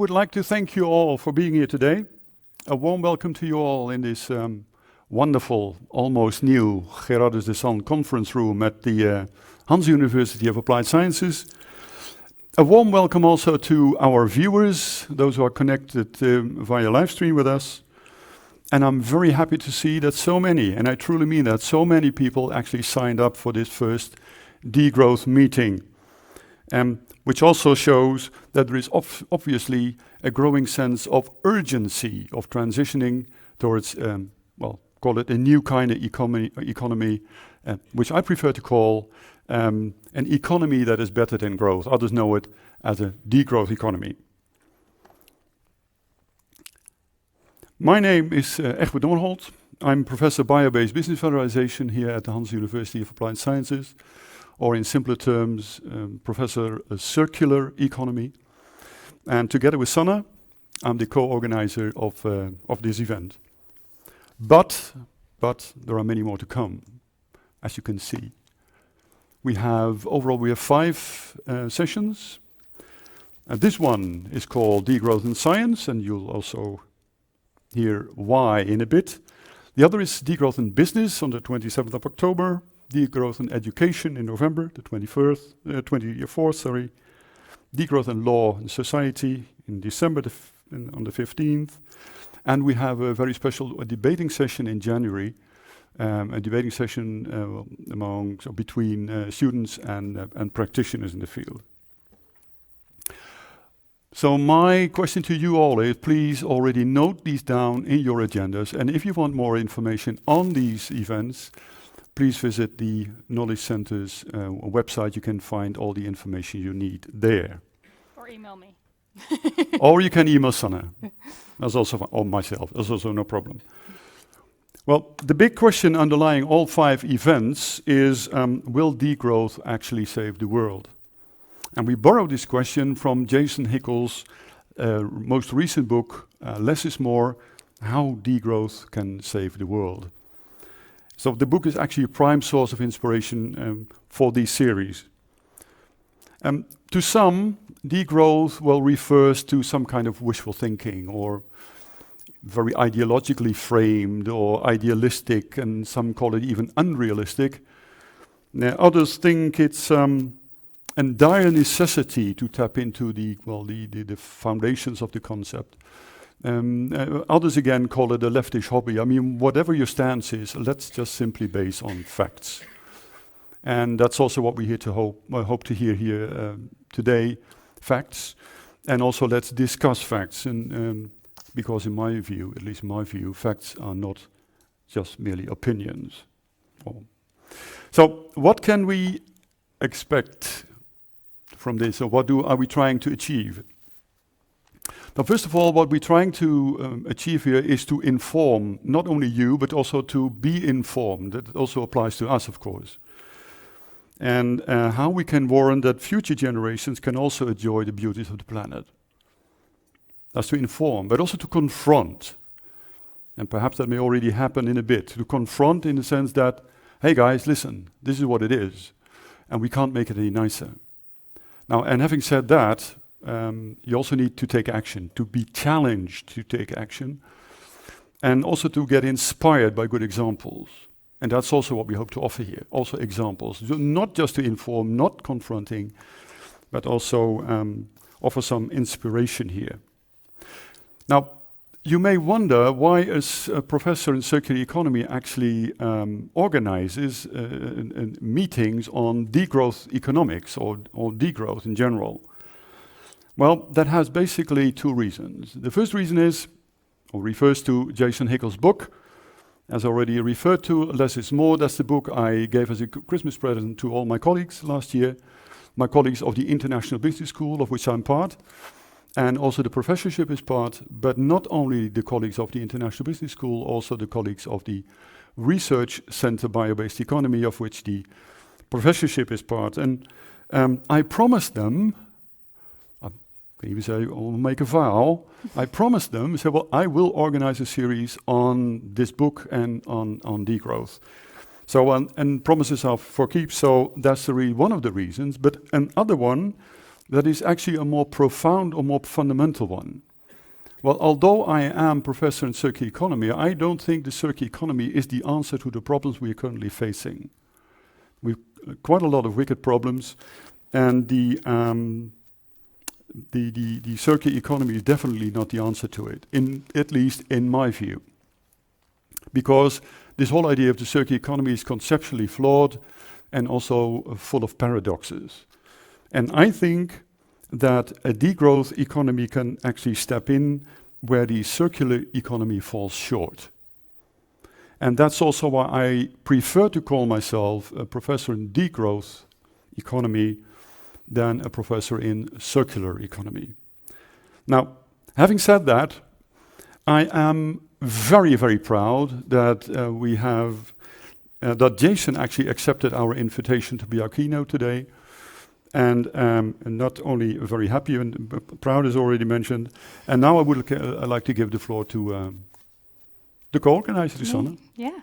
Would like to thank you all for being here today. A warm welcome to you all in this wonderful, almost new Gerardus de San conference room at the Hanze University of Applied Sciences. A warm welcome also to our viewers, those who are connected via live stream with us. And I'm very happy to see that so many, and I truly mean that, so many people actually signed up for this first Degrowth meeting. Which also shows that there is obviously a growing sense of urgency of transitioning towards, call it a new kind of economy, which I prefer to call an economy that is better than growth. Others know it as a degrowth economy. My name is Egbert Dommerholt. I'm Professor Bio-Based Business Valorization here at the Hanze University of Applied Sciences, or in simpler terms, Professor Circular Economy. And together with Sanne, I'm the co-organizer of this event. But there are many more to come, as you can see. Overall we have 5 sessions. This one is called Degrowth in Science, and you'll also hear why in a bit. The other is Degrowth in Business on the 27th of October. Degrowth in Education in November, the 24th, Degrowth in Law and Society in December on the 15th. And we have a very special debating session in January, a debating session between students and practitioners in the field. So my question to you all is, please already note these down in your agendas. And if you want more information on these events, please visit the Knowledge Center's website. You can find all the information you need there. Or email me. Or you can email Sanne. That's also or myself. That's also no problem. Well, the big question underlying all 5 events is, will degrowth actually save the world? And we borrowed this question from Jason Hickel's most recent book, Less is More, How Degrowth Can Save the World. So the book is actually a prime source of inspiration for this series. To some, degrowth refers to some kind of wishful thinking, or very ideologically framed or idealistic, and some call it even unrealistic. Now, others think it's a dire necessity to tap into the foundations of the concept. Others again call it a leftish hobby. I mean, whatever your stance is, let's just simply base on facts. And that's also what we hope to hear here today, facts. And also let's discuss facts, and because in my view, at least in my view, facts are not just merely opinions. So what can we expect from this, or what are we trying to achieve? Now, first of all, what we're trying to achieve here is to inform not only you, but also to be informed. That also applies to us, of course. And how we can warrant that future generations can also enjoy the beauties of the planet. That's to inform, but also to confront. And perhaps that may already happen in a bit. To confront in the sense that, hey guys, listen, this is what it is. And we can't make it any nicer. Now, and having said that, you also need to take action, to be challenged to take action, and also to get inspired by good examples. And that's also what we hope to offer here, also examples. So not just to inform, not confronting, but also offer some inspiration here. Now, you may wonder why a professor in circular economy actually organizes meetings on degrowth economics, or degrowth in general. Well, that has basically 2 reasons. The first reason is, or refers to Jason Hickel's book, as already referred to, Less is More. That's the book I gave as a Christmas present to all my colleagues last year, my colleagues of the International Business School, of which I'm part, and also the professorship is part, but not only the colleagues of the International Business School, also the colleagues of the Research Center Bio-Based Economy, of which the professorship is part. And I promised them, can even say, I'll make a vow. I promised them, say, well, I will organize a series on this book and on degrowth. So, and promises are for keeps, so that's one of the reasons. But another one that is actually a more profound or more fundamental one. Well, although I am professor in circular economy, I don't think the circular economy is the answer to the problems we are currently facing. We've quite a lot of wicked problems, and the circular economy is definitely not the answer to it, at least in my view. Because this whole idea of the circular economy is conceptually flawed and also full of paradoxes. And I think that a degrowth economy can actually step in where the circular economy falls short. And that's also why I prefer to call myself a professor in degrowth economy than a professor in circular economy. Now, having said that, I am very, very proud that that Jason actually accepted our invitation to be our keynote today. And not only very happy and proud, as already mentioned. And now I would like to give the floor to the co-organizer, Sanne. Yeah.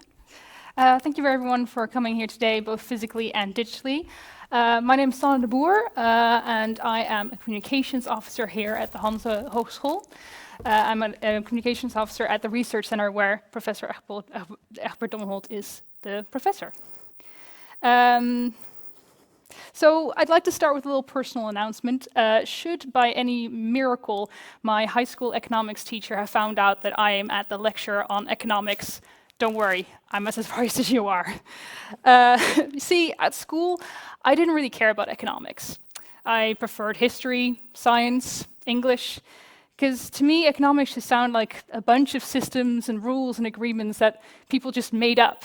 Thank you everyone for coming here today, both physically and digitally. My name is Sanne de Boer, and I am a communications officer here at the Hanze Hogeschool. I'm a communications officer at the research center where Professor Egbert Dommerholt is the professor. So I'd like to start with a little personal announcement. Should by any miracle my high school economics teacher have found out that I am at the lecture on economics, don't worry, I'm as surprised as you are. You see, at school, I didn't really care about economics. I preferred history, science, English, because to me, economics just sound like a bunch of systems and rules and agreements that people just made up.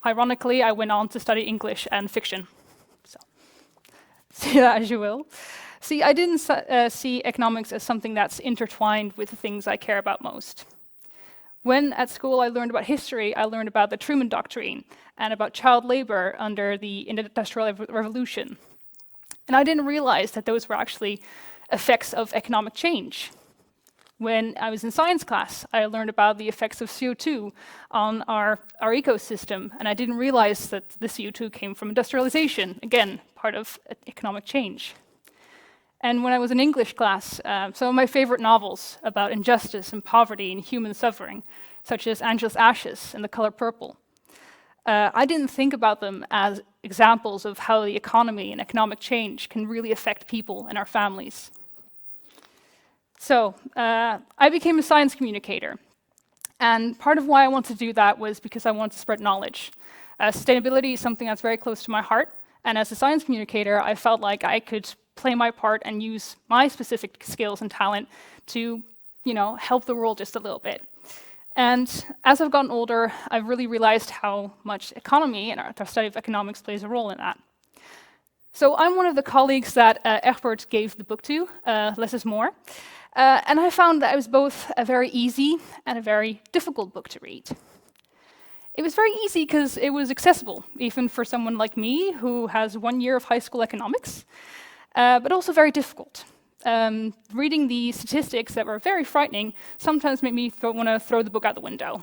Ironically, I went on to study English and fiction. See that as you will. See, I didn't see economics as something that's intertwined with the things I care about most. When at school I learned about history, I learned about the Truman Doctrine and about child labor under the Industrial Revolution. And I didn't realize that those were actually effects of economic change. When I was in science class, I learned about the effects of CO2 on our ecosystem, and I didn't realize that the CO2 came from industrialization, again, part of economic change. And when I was in English class, some of my favorite novels about injustice and poverty and human suffering, such as Angela's Ashes and The Color Purple, I didn't think about them as examples of how the economy and economic change can really affect people and our families. So I became a science communicator. And part of why I wanted to do that was because I wanted to spread knowledge. Sustainability is something that's very close to my heart. And as a science communicator, I felt like I could play my part and use my specific skills and talent to, help the world just a little bit. And as I've gotten older, I've really realized how much economy and our study of economics plays a role in that. So I'm one of the colleagues that Egbert gave the book to, Less is More. And I found that it was both a very easy and a very difficult book to read. It was very easy because it was accessible, even for someone like me who has 1 year of high school economics, but also very difficult. Reading the statistics that were very frightening sometimes made me want to throw the book out the window.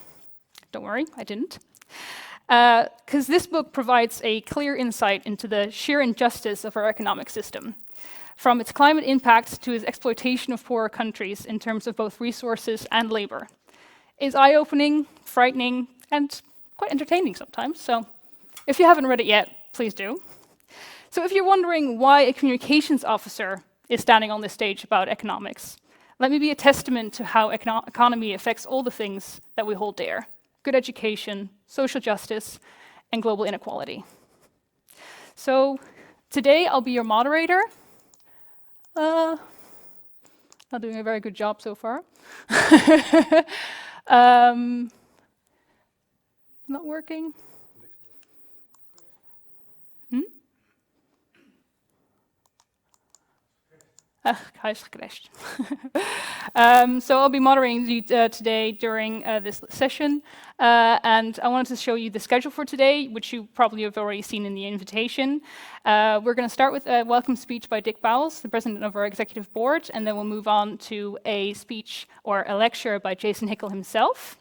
Don't worry, I didn't. Because this book provides a clear insight into the sheer injustice of our economic system, from its climate impact to its exploitation of poorer countries in terms of both resources and labor. It's eye-opening, frightening, and quite entertaining sometimes, so if you haven't read it yet, please do. So if you're wondering why a communications officer is standing on this stage about economics, let me be a testament to how economy affects all the things that we hold dear: good education, social justice, and global inequality. So today I'll be your moderator. Not doing a very good job so far. Not working. Hij is gecrashed. So I'll be moderating you today during this session. And I wanted to show you the schedule for today, which you probably have already seen in the invitation. We're going to start with a welcome speech by Dick Pouwels, the president of our executive board, and then we'll move on to a speech or a lecture by Jason Hickel himself.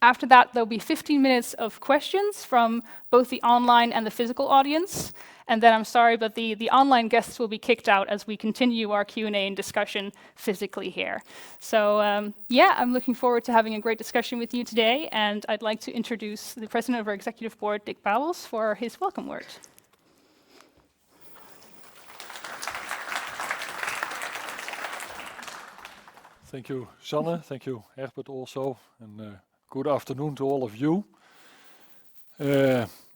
After that, there'll be 15 minutes of questions from both the online and the physical audience. And then I'm sorry, but the online guests will be kicked out as we continue our Q&A and discussion physically here. So yeah, I'm looking forward to having a great discussion with you today. And I'd like to introduce the president of our executive board, Dick Pouwels, for his welcome word. Thank you, Sanne. Thank you, Egbert, also. And good afternoon to all of you.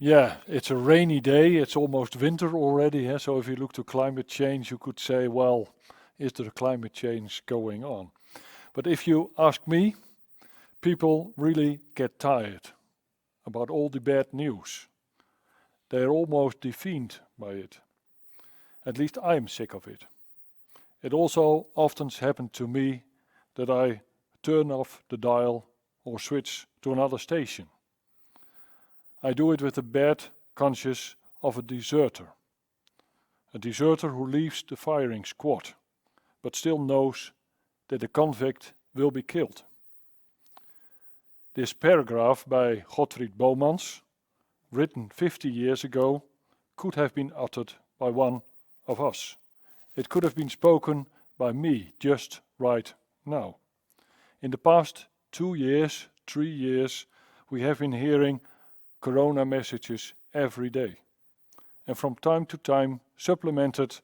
Yeah, it's a rainy day. It's almost winter already. So if you look to climate change, you could say, well, is there climate change going on? But if you ask me, people really get tired about all the bad news. They're almost defiant by it. At least I'm sick of it. It also often happens to me that I turn off the dial or switch to another station. I do it with the bad conscience of a deserter who leaves the firing squad, but still knows that the convict will be killed. This paragraph by Gottfried Bomans, written 50 years ago, could have been uttered by one of us. It could have been spoken by me just right now. In the past 2 years, 3 years, we have been hearing corona messages every day, and from time to time supplemented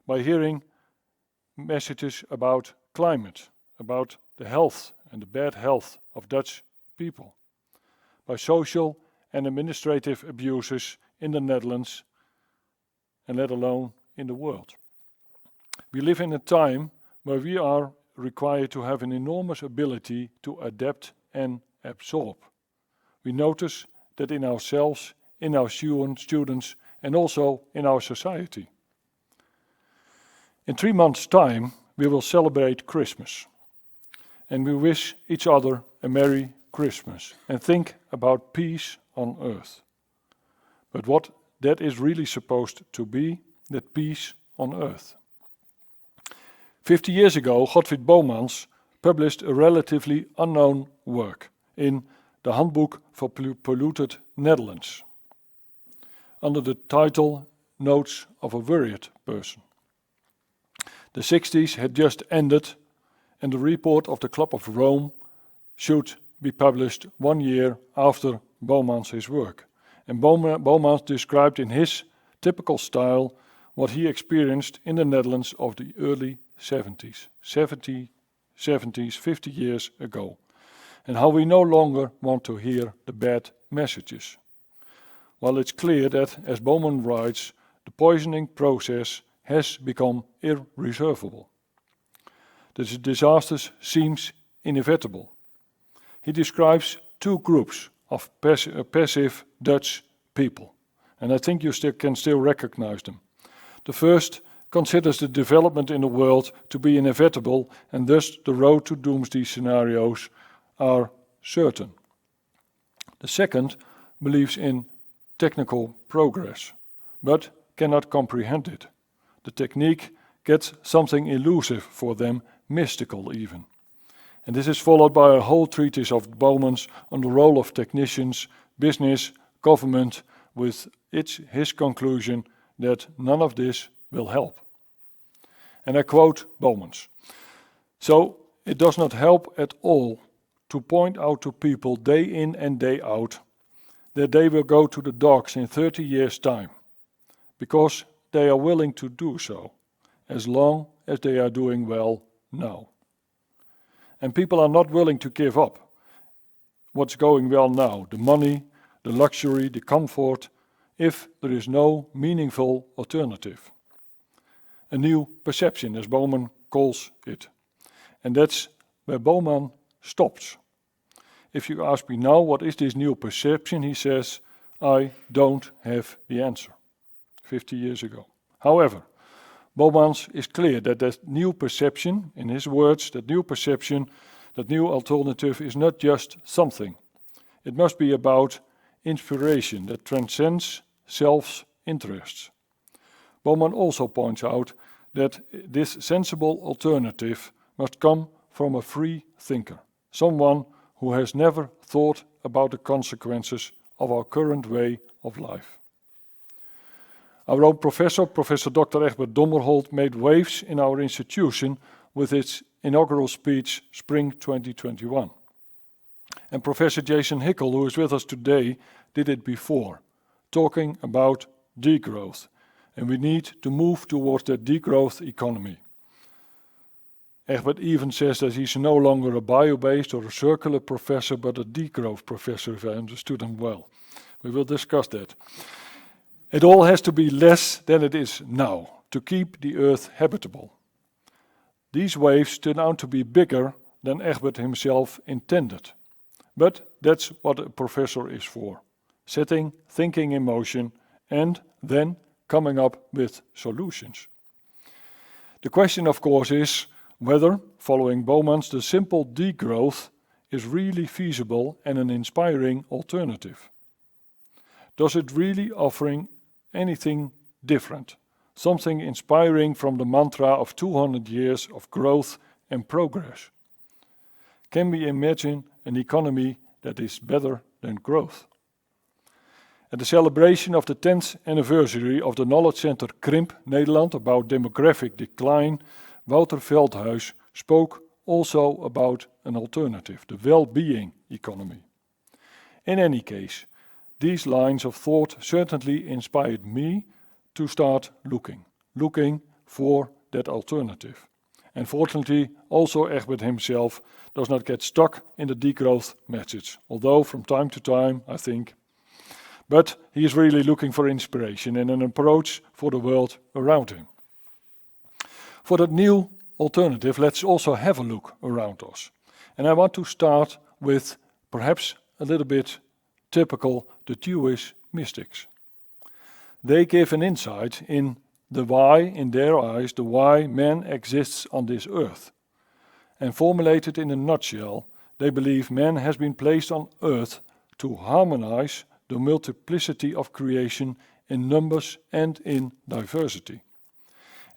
by hearing messages about climate, about the health and the bad health of Dutch people, by social and administrative abuses in the Netherlands and let alone in the world. We live in a time where we are required to have an enormous ability to adapt and absorb. We notice that in ourselves, in our students, and also in our society. In 3 months' time, we will celebrate Christmas. And we wish each other a Merry Christmas and think about peace on earth. But what that is really supposed to be, that peace on earth. 50 years ago, Gottfried Bomans published a relatively unknown work in the Handbook for Polluted Netherlands, under the title Notes of a Worried Person. The 60s had just ended, and the report of the Club of Rome should be published 1 year after Bomans' work. And Bomans described in his typical style what he experienced in the Netherlands of the early 70s, 50 years ago, and how we no longer want to hear the bad messages. While it's clear that, as Bowman writes, the poisoning process has become irreversible. The disaster seems inevitable. He describes 2 groups of passive Dutch people, and I think you can still recognize them. The first considers the development in the world to be inevitable, and thus the road to doomsday scenarios are certain. The second believes in technical progress, but cannot comprehend it. The technique gets something elusive for them, mystical even. And this is followed by a whole treatise of Bomans on the role of technicians, business, government, with his conclusion that none of this will help. And I quote Bomans. So it does not help at all to point out to people day in and day out that they will go to the dogs in 30 years' time, because they are willing to do so, as long as they are doing well now. And people are not willing to give up what's going well now, the money, the luxury, the comfort, if there is no meaningful alternative. A new perception, as Bowman calls it. And that's where Bowman stops. If you ask me now, what is this new perception? He says, I don't have the answer. 50 years ago. However, Bomans is clear that that new perception, in his words, that new perception, that new alternative is not just something. It must be about inspiration that transcends self-interests. Bowman also points out that this sensible alternative must come from a free thinker, someone who has never thought about the consequences of our current way of life. Our own professor, Professor Dr. Egbert Dommerholt, made waves in our institution with its inaugural speech spring 2021. And Professor Jason Hickel, who is with us today, did it before, talking about degrowth. And we need to move towards that degrowth economy. Egbert even says that he's no longer a bio-based or a circular professor, but a degrowth professor, if I understood him well. We will discuss that. It all has to be less than it is now, to keep the Earth habitable. These waves turn out to be bigger than Egbert himself intended. But that's what a professor is for, setting thinking in motion and then coming up with solutions. The question, of course, is whether, following Bowman's, the simple degrowth is really feasible and an inspiring alternative. Does it really offering anything different, something inspiring from the mantra of 200 years of growth and progress? Can we imagine an economy that is better than growth? At the celebration of the 10th anniversary of the Knowledge Center Krimp Nederland about demographic decline, Wouter Veldhuis spoke also about an alternative, the well-being economy. In any case, these lines of thought certainly inspired me to start looking for that alternative. And fortunately, also Egbert himself does not get stuck in the degrowth message, although from time to time, I think. But he is really looking for inspiration and an approach for the world around him. For that new alternative, let's also have a look around us. And I want to start with perhaps a little bit typical the Jewish mystics. They give an insight in the why, in their eyes, the why man exists on this earth. And formulated in a nutshell, they believe man has been placed on earth to harmonize the multiplicity of creation in numbers and in diversity.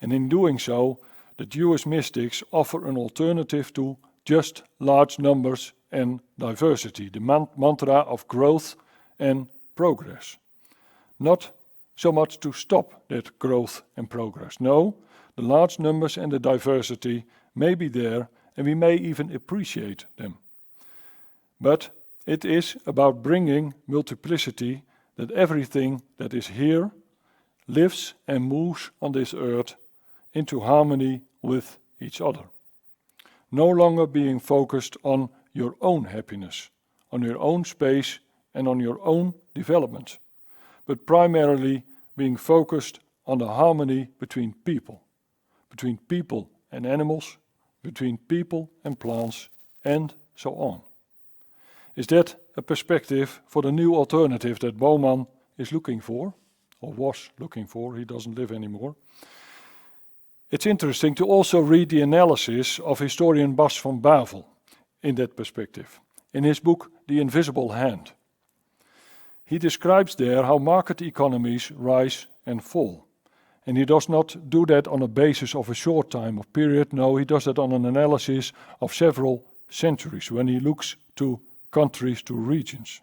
And in doing so, the Jewish mystics offer an alternative to just large numbers and diversity, the mantra of growth and progress. Not so much to stop that growth and progress. No, the large numbers and the diversity may be there, and we may even appreciate them. But it is about bringing multiplicity, that everything that is here lives and moves on this earth into harmony with each other. No longer being focused on your own happiness, on your own space and on your own development, but primarily being focused on the harmony between people and animals, between people and plants, and so on. Is that a perspective for the new alternative that Bowman is looking for, or was looking for? He doesn't live anymore. It's interesting to also read the analysis of historian Bas van Bavel in that perspective, in his book The Invisible Hand. He describes there how market economies rise and fall. And he does not do that on a basis of a short time or period. No, he does that on an analysis of several centuries when he looks to countries, to regions.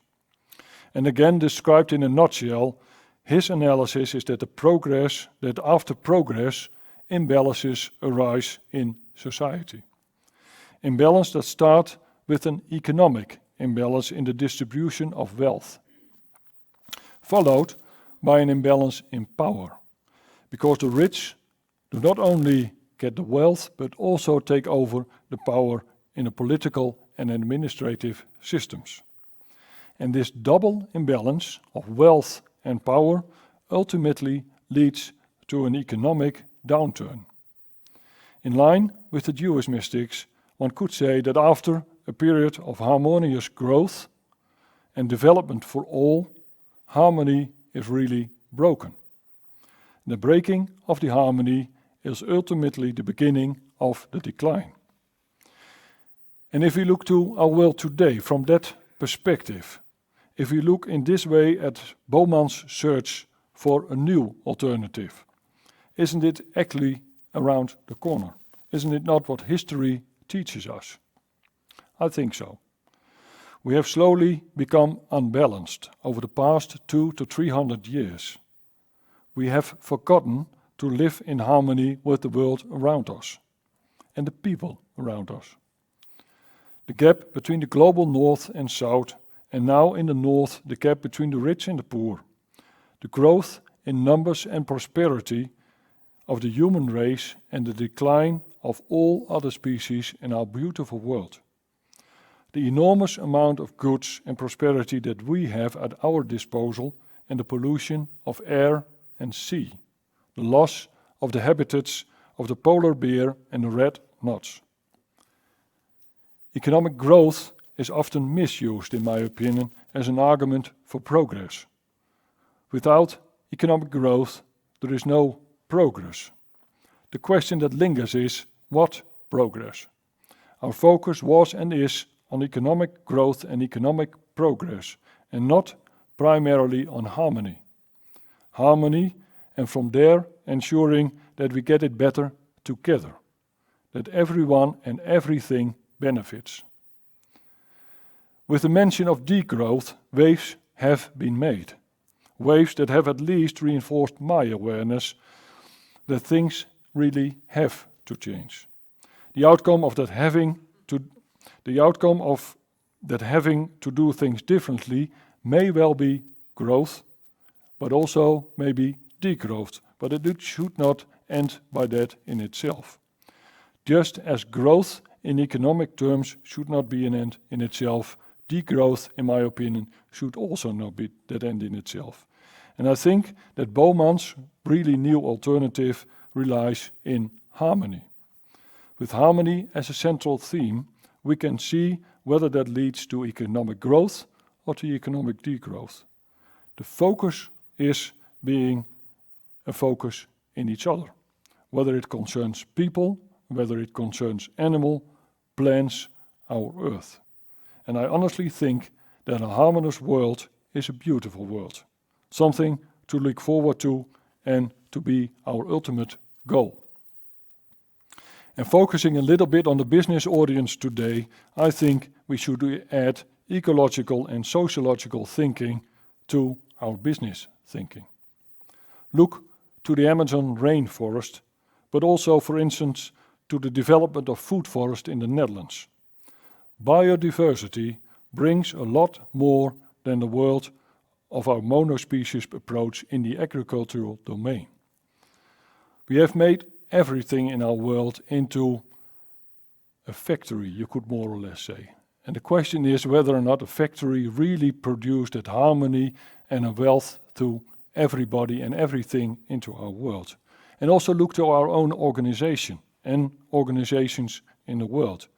And again, described in a nutshell, his analysis is that after progress, imbalances arise in society. Imbalance that start with an economic imbalance in the distribution of wealth, followed by an imbalance in power, because the rich do not only get the wealth, but also take over the power in the political and administrative systems. And this double imbalance of wealth and power ultimately leads to an economic downturn. In line with the Jewish mystics, one could say that after a period of harmonious growth and development for all, harmony is really broken. The breaking of the harmony is ultimately the beginning of the decline. And if we look to our world today from that perspective, if we look in this way at Bowman's search for a new alternative, isn't it actually around the corner? Isn't it not what history teaches us? I think so. We have slowly become unbalanced over the past 200 to 300 years. We have forgotten to live in harmony with the world around us and the people around us. The gap between the global north and south, and now in the north, the gap between the rich and the poor. The growth in numbers and prosperity of the human race and the decline of all other species in our beautiful world. The enormous amount of goods and prosperity that we have at our disposal and the pollution of air and sea. The loss of the habitats of the polar bear and the red knots. Economic growth is often misused, in my opinion, as an argument for progress. Without economic growth, there is no progress. The question that lingers is, what progress? Our focus was and is on economic growth and economic progress, and not primarily on harmony. Harmony, and from there ensuring that we get it better together, that everyone and everything benefits. With the mention of degrowth, waves have been made. Waves that have at least reinforced my awareness that things really have to change. The outcome of that having to do things differently may well be growth, but also maybe degrowth. But it should not end by that in itself. Just as growth in economic terms should not be an end in itself, degrowth, in my opinion, should also not be that end in itself. And I think that Bowman's really new alternative relies in harmony. With harmony as a central theme, we can see whether that leads to economic growth or to economic degrowth. The focus is being a focus in each other, whether it concerns people, whether it concerns animal, plants, our earth. And I honestly think that a harmonious world is a beautiful world, something to look forward to and to be our ultimate goal. And focusing a little bit on the business audience today, I think we should add ecological and sociological thinking to our business thinking. Look to the Amazon rainforest, but also, for instance, to the development of food forest in the Netherlands. Biodiversity brings a lot more than the world of our monospecies approach in the agricultural domain. We have made everything in our world into a factory, you could more or less say. And the question is whether or not a factory really produced that harmony and a wealth to everybody and everything into our world. And also look to our own organization and organizations in the world.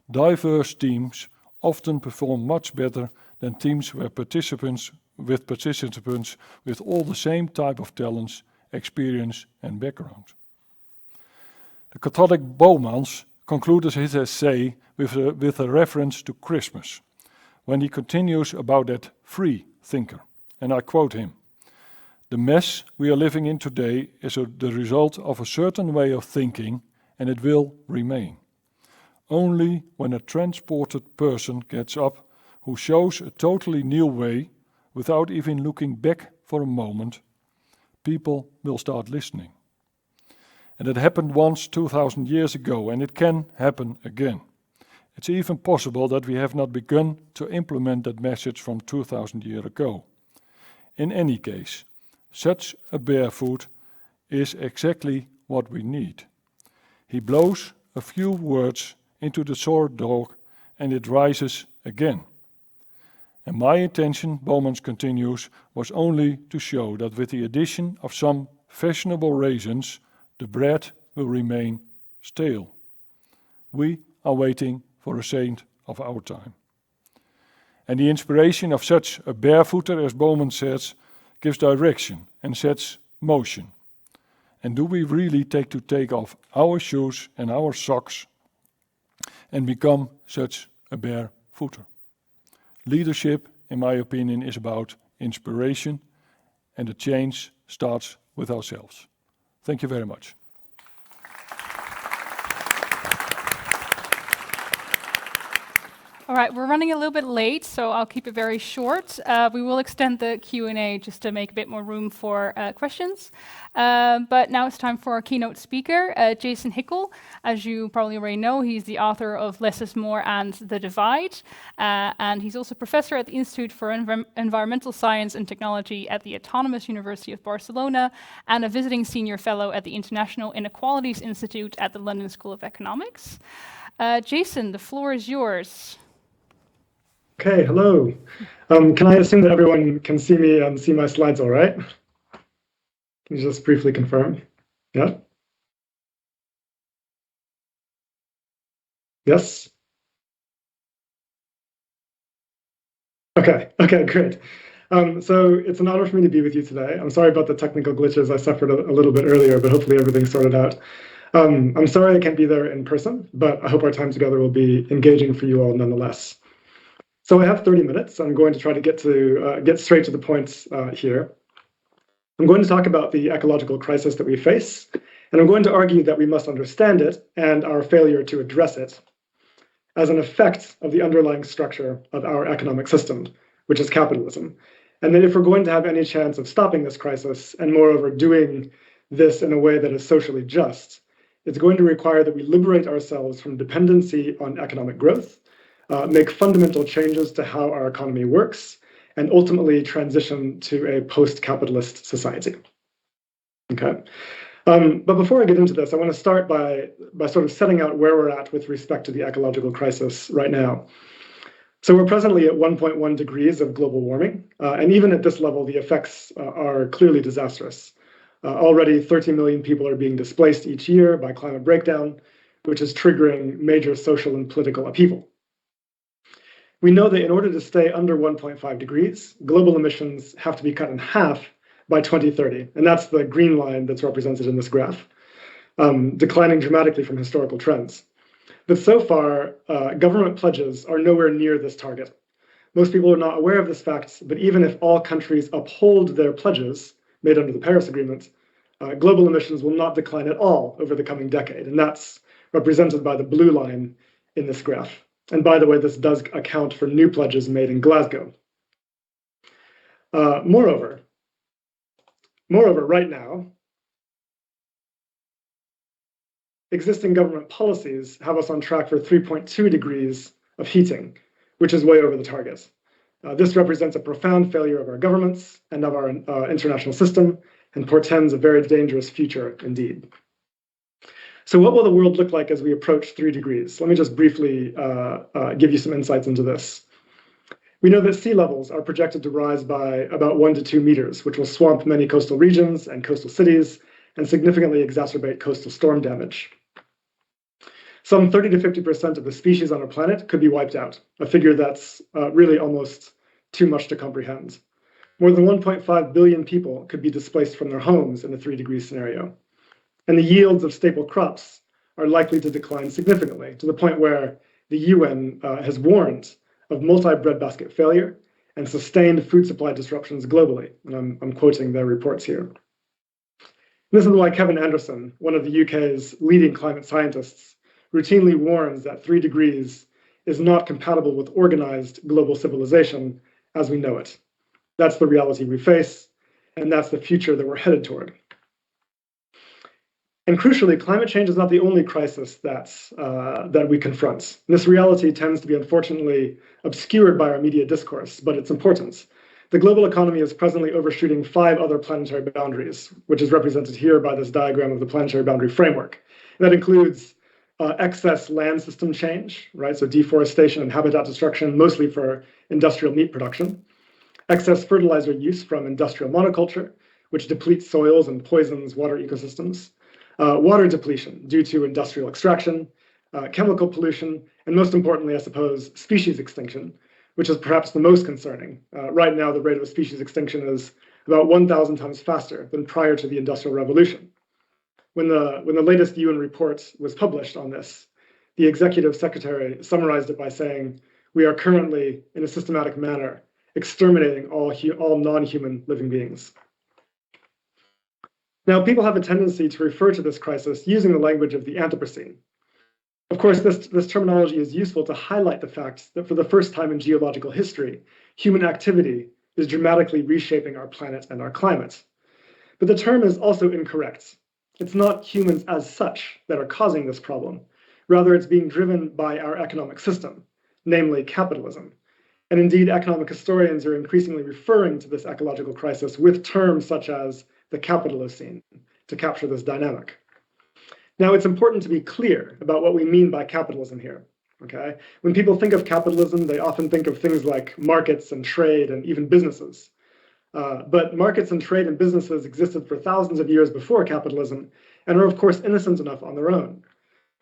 Diverse teams often perform much better than teams where participants with all the same type of talents, experience and background. The Catholic Bowmans concludes his essay with a reference to Christmas, when he continues about that free thinker. And I quote him, "The mess we are living in today is the result of a certain way of thinking, and it will remain. Only when a transported person gets up who shows a totally new way, without even looking back for a moment, people will start listening. And it happened once 2000 years ago, and it can happen again. It's even possible that we have not begun to implement that message from 2000 years ago. In any case, such a barefoot is exactly what we need. He blows a few words into the sword dog, and it rises again. And my intention," Bowmans continues, "was only to show that with the addition of some fashionable raisins, the bread will remain stale. We are waiting for a saint of our time." And the inspiration of such a barefooter, as Bowmans says, gives direction and sets motion. And do we really take off our shoes and our socks and become such a barefooter? Leadership, in my opinion, is about inspiration, and the change starts with ourselves. Thank you very much. All right, we're running a little bit late, so I'll keep it very short. We will extend the Q&A just to make a bit more room for questions. But now it's time for our keynote speaker, Jason Hickel. As you probably already know, he's the author of Less is More and The Divide. And he's also professor at the Institute for Environmental Science and Technology at the Autonomous University of Barcelona and a visiting senior fellow at the International Inequalities Institute at the London School of Economics. Jason, the floor is yours. Okay, hello. Can I assume that everyone can see me and see my slides all right? Can you just briefly confirm? Yeah? Yes? Okay, great. So it's an honor for me to be with you today. I'm sorry about the technical glitches I suffered a little bit earlier, but hopefully everything's sorted out. I'm sorry I can't be there in person, but I hope our time together will be engaging for you all nonetheless. So I have 30 minutes. I'm going to try to get straight to the points here. I'm going to talk about the ecological crisis that we face, and I'm going to argue that we must understand it and our failure to address it as an effect of the underlying structure of our economic system, which is capitalism. And that if we're going to have any chance of stopping this crisis, and moreover doing this in a way that is socially just, it's going to require that we liberate ourselves from dependency on economic growth, make fundamental changes to how our economy works, and ultimately transition to a post-capitalist society. Okay. But before I get into this, I want to start by sort of setting out where we're at with respect to the ecological crisis right now. So we're presently at 1.1 degrees of global warming, and even at this level, the effects are clearly disastrous. Already 30 million people are being displaced each year by climate breakdown, which is triggering major social and political upheaval. We know that in order to stay under 1.5 degrees, global emissions have to be cut in half by 2030. And that's the green line that's represented in this graph, declining dramatically from historical trends. But so far, government pledges are nowhere near this target. Most people are not aware of this fact, but even if all countries uphold their pledges made under the Paris Agreement, global emissions will not decline at all over the coming decade. And that's represented by the blue line in this graph. And by the way, this does account for new pledges made in Glasgow. Moreover, right now, existing government policies have us on track for 3.2 degrees of heating, which is way over the target. This represents a profound failure of our governments and of our international system and portends a very dangerous future indeed. So what will the world look like as we approach 3 degrees? Let me just briefly give you some insights into this. We know that sea levels are projected to rise by about 1 to 2 meters, which will swamp many coastal regions and coastal cities and significantly exacerbate coastal storm damage. Some 30 to 50% of the species on our planet could be wiped out, a figure that's really almost too much to comprehend. More than 1.5 billion people could be displaced from their homes in a 3 degree scenario. And the yields of staple crops are likely to decline significantly, to the point where the UN has warned of multi-breadbasket failure and sustained food supply disruptions globally. And I'm quoting their reports here. This is why Kevin Anderson, one of the UK's leading climate scientists, routinely warns that 3 degrees is not compatible with organized global civilization as we know it. That's the reality we face, and that's the future that we're headed toward. And crucially, climate change is not the only crisis that we confront. This reality tends to be unfortunately obscured by our media discourse, but it's important. The global economy is presently overshooting 5 other planetary boundaries, which is represented here by this diagram of the planetary boundary framework. And that includes excess land system change, right? So deforestation and habitat destruction, mostly for industrial meat production. Excess fertilizer use from industrial monoculture, which depletes soils and poisons water ecosystems. Water depletion due to industrial extraction, chemical pollution, and most importantly, I suppose, species extinction, which is perhaps the most concerning. Right now, the rate of species extinction is about 1,000 times faster than prior to the Industrial Revolution. When the latest UN report was published on this, the executive secretary summarized it by saying, "We are currently, in a systematic manner, exterminating all non-human living beings." Now, people have a tendency to refer to this crisis using the language of the Anthropocene. Of course, this terminology is useful to highlight the fact that for the first time in geological history, human activity is dramatically reshaping our planet and our climate. But the term is also incorrect. It's not humans as such that are causing this problem. Rather, it's being driven by our economic system, namely capitalism. And indeed, economic historians are increasingly referring to this ecological crisis with terms such as the capitalocene to capture this dynamic. Now, it's important to be clear about what we mean by capitalism here. Okay? When people think of capitalism, they often think of things like markets and trade and even businesses. But markets and trade and businesses existed for thousands of years before capitalism and are, of course, innocent enough on their own.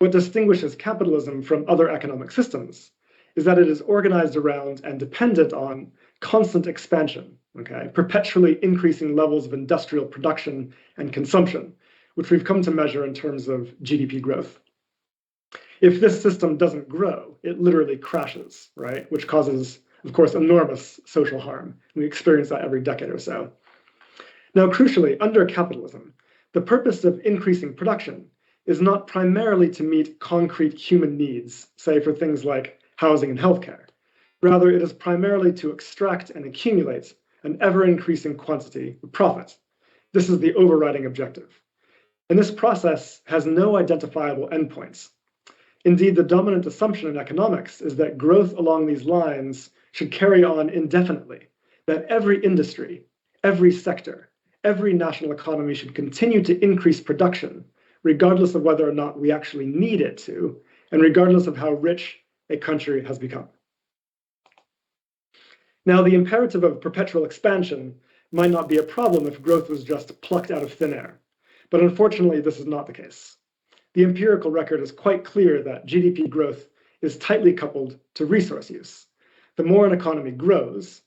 What distinguishes capitalism from other economic systems is that it is organized around and dependent on constant expansion, okay? Perpetually increasing levels of industrial production and consumption, which we've come to measure in terms of GDP growth. If this system doesn't grow, it literally crashes, right? Which causes, of course, enormous social harm. We experience that every decade or so. Now, crucially, under capitalism, the purpose of increasing production is not primarily to meet concrete human needs, say for things like housing and healthcare. Rather, it is primarily to extract and accumulate an ever-increasing quantity of profit. This is the overriding objective. And this process has no identifiable endpoints. Indeed, the dominant assumption in economics is that growth along these lines should carry on indefinitely, that every industry, every sector, every national economy should continue to increase production, regardless of whether or not we actually need it to, and regardless of how rich a country has become. Now, the imperative of perpetual expansion might not be a problem if growth was just plucked out of thin air. But unfortunately, this is not the case. The empirical record is quite clear that GDP growth is tightly coupled to resource use. The more an economy grows,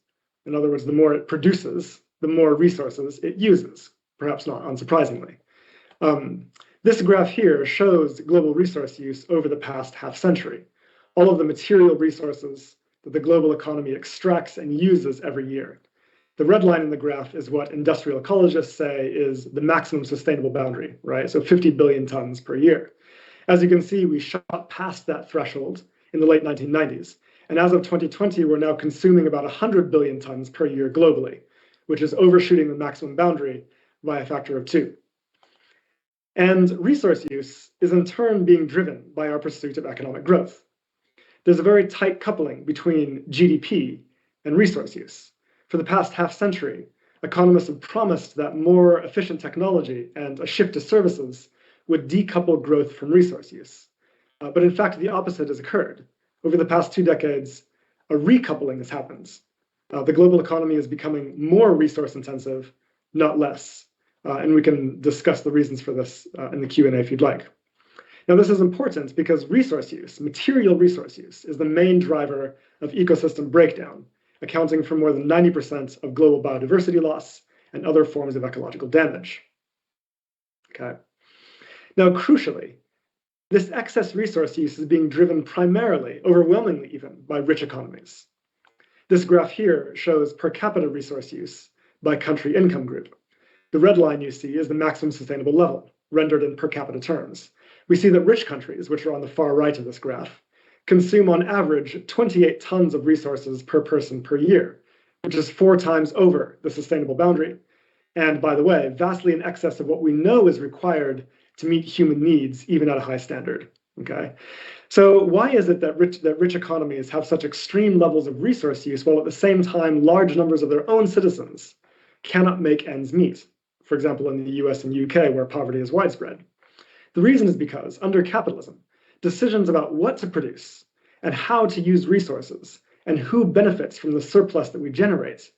in other words, the more it produces, the more resources it uses, perhaps not unsurprisingly. This graph here shows global resource use over the past half century, all of the material resources that the global economy extracts and uses every year. The red line in the graph is what industrial ecologists say is the maximum sustainable boundary, right? So 50 billion tons per year. As you can see, we shot past that threshold in the late 1990s. And as of 2020, we're now consuming about 100 billion tons per year globally, which is overshooting the maximum boundary by a factor of 2. And resource use is in turn being driven by our pursuit of economic growth. There's a very tight coupling between GDP and resource use. For the past half century, economists have promised that more efficient technology and a shift to services would decouple growth from resource use. But in fact, the opposite has occurred. Over the past 2 decades, a recoupling has happened. The global economy is becoming more resource intensive, not less. And we can discuss the reasons for this in the Q&A if you'd like. Now, this is important because resource use, material resource use, is the main driver of ecosystem breakdown, accounting for more than 90% of global biodiversity loss and other forms of ecological damage. Okay. Now, crucially, this excess resource use is being driven primarily, overwhelmingly even, by rich economies. This graph here shows per capita resource use by country income group. The red line you see is the maximum sustainable level, rendered in per capita terms. We see that rich countries, which are on the far right of this graph, consume on average 28 tons of resources per person per year, which is 4 times over the sustainable boundary. And by the way, vastly in excess of what we know is required to meet human needs, even at a high standard. Okay, so why is it that rich economies have such extreme levels of resource use while at the same time large numbers of their own citizens cannot make ends meet? For example, in the US and UK, where poverty is widespread. The reason is because under capitalism, decisions about what to produce and how to use resources and who benefits from the surplus that we generate,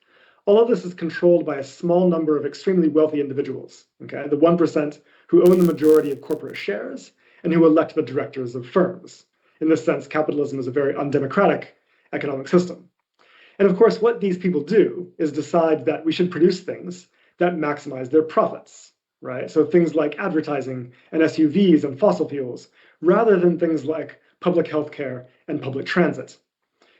all of this is controlled by a small number of extremely wealthy individuals, okay? The 1% who own the majority of corporate shares and who elect the directors of firms. In this sense, capitalism is a very undemocratic economic system. And of course, what these people do is decide that we should produce things that maximize their profits, right? So things like advertising and SUVs and fossil fuels, rather than things like public healthcare and public transit.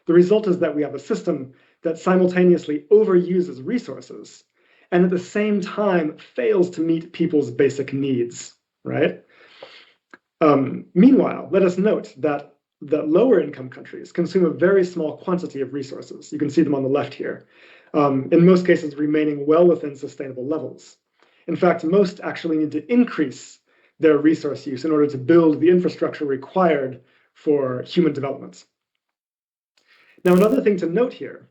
The result is that we have a system that simultaneously overuses resources and at the same time fails to meet people's basic needs, right? Meanwhile, let us note that lower income countries consume a very small quantity of resources. You can see them on the left here, in most cases remaining well within sustainable levels. In fact, most actually need to increase their resource use in order to build the infrastructure required for human development. Now, another thing to note here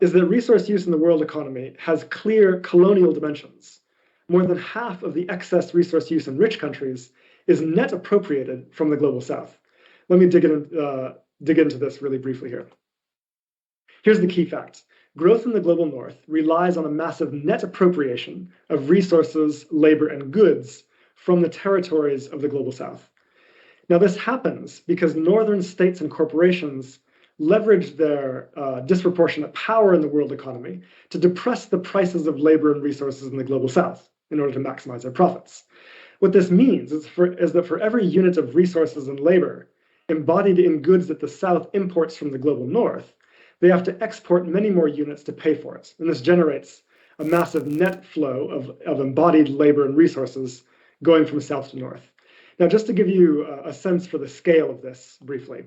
is that resource use in the world economy has clear colonial dimensions. More than half of the excess resource use in rich countries is net appropriated from the global south. Let me dig into this really briefly here. Here's the key fact. Growth in the global north relies on a massive net appropriation of resources, labor, and goods from the territories of the global south. Now, this happens because northern states and corporations leverage their disproportionate power in the world economy to depress the prices of labor and resources in the global south in order to maximize their profits. What this means is that for every unit of resources and labor embodied in goods that the south imports from the global north, they have to export many more units to pay for it. And this generates a massive net flow of embodied labor and resources going from south to north. Now, just to give you a sense for the scale of this briefly,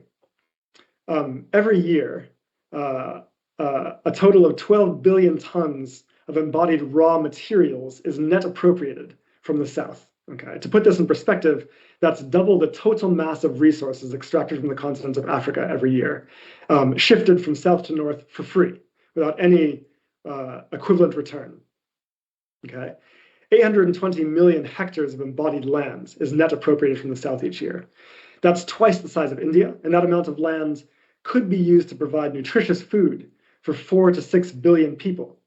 every year, a total of 12 billion tons of embodied raw materials is net appropriated from the south. Okay, to put this in perspective, that's double the total mass of resources extracted from the continent of Africa every year, shifted from south to north for free, without any equivalent return. Okay, 820 million hectares of embodied land is net appropriated from the south each year. That's twice the size of India, and that amount of land could be used to provide nutritious food for 4 to 6 billion people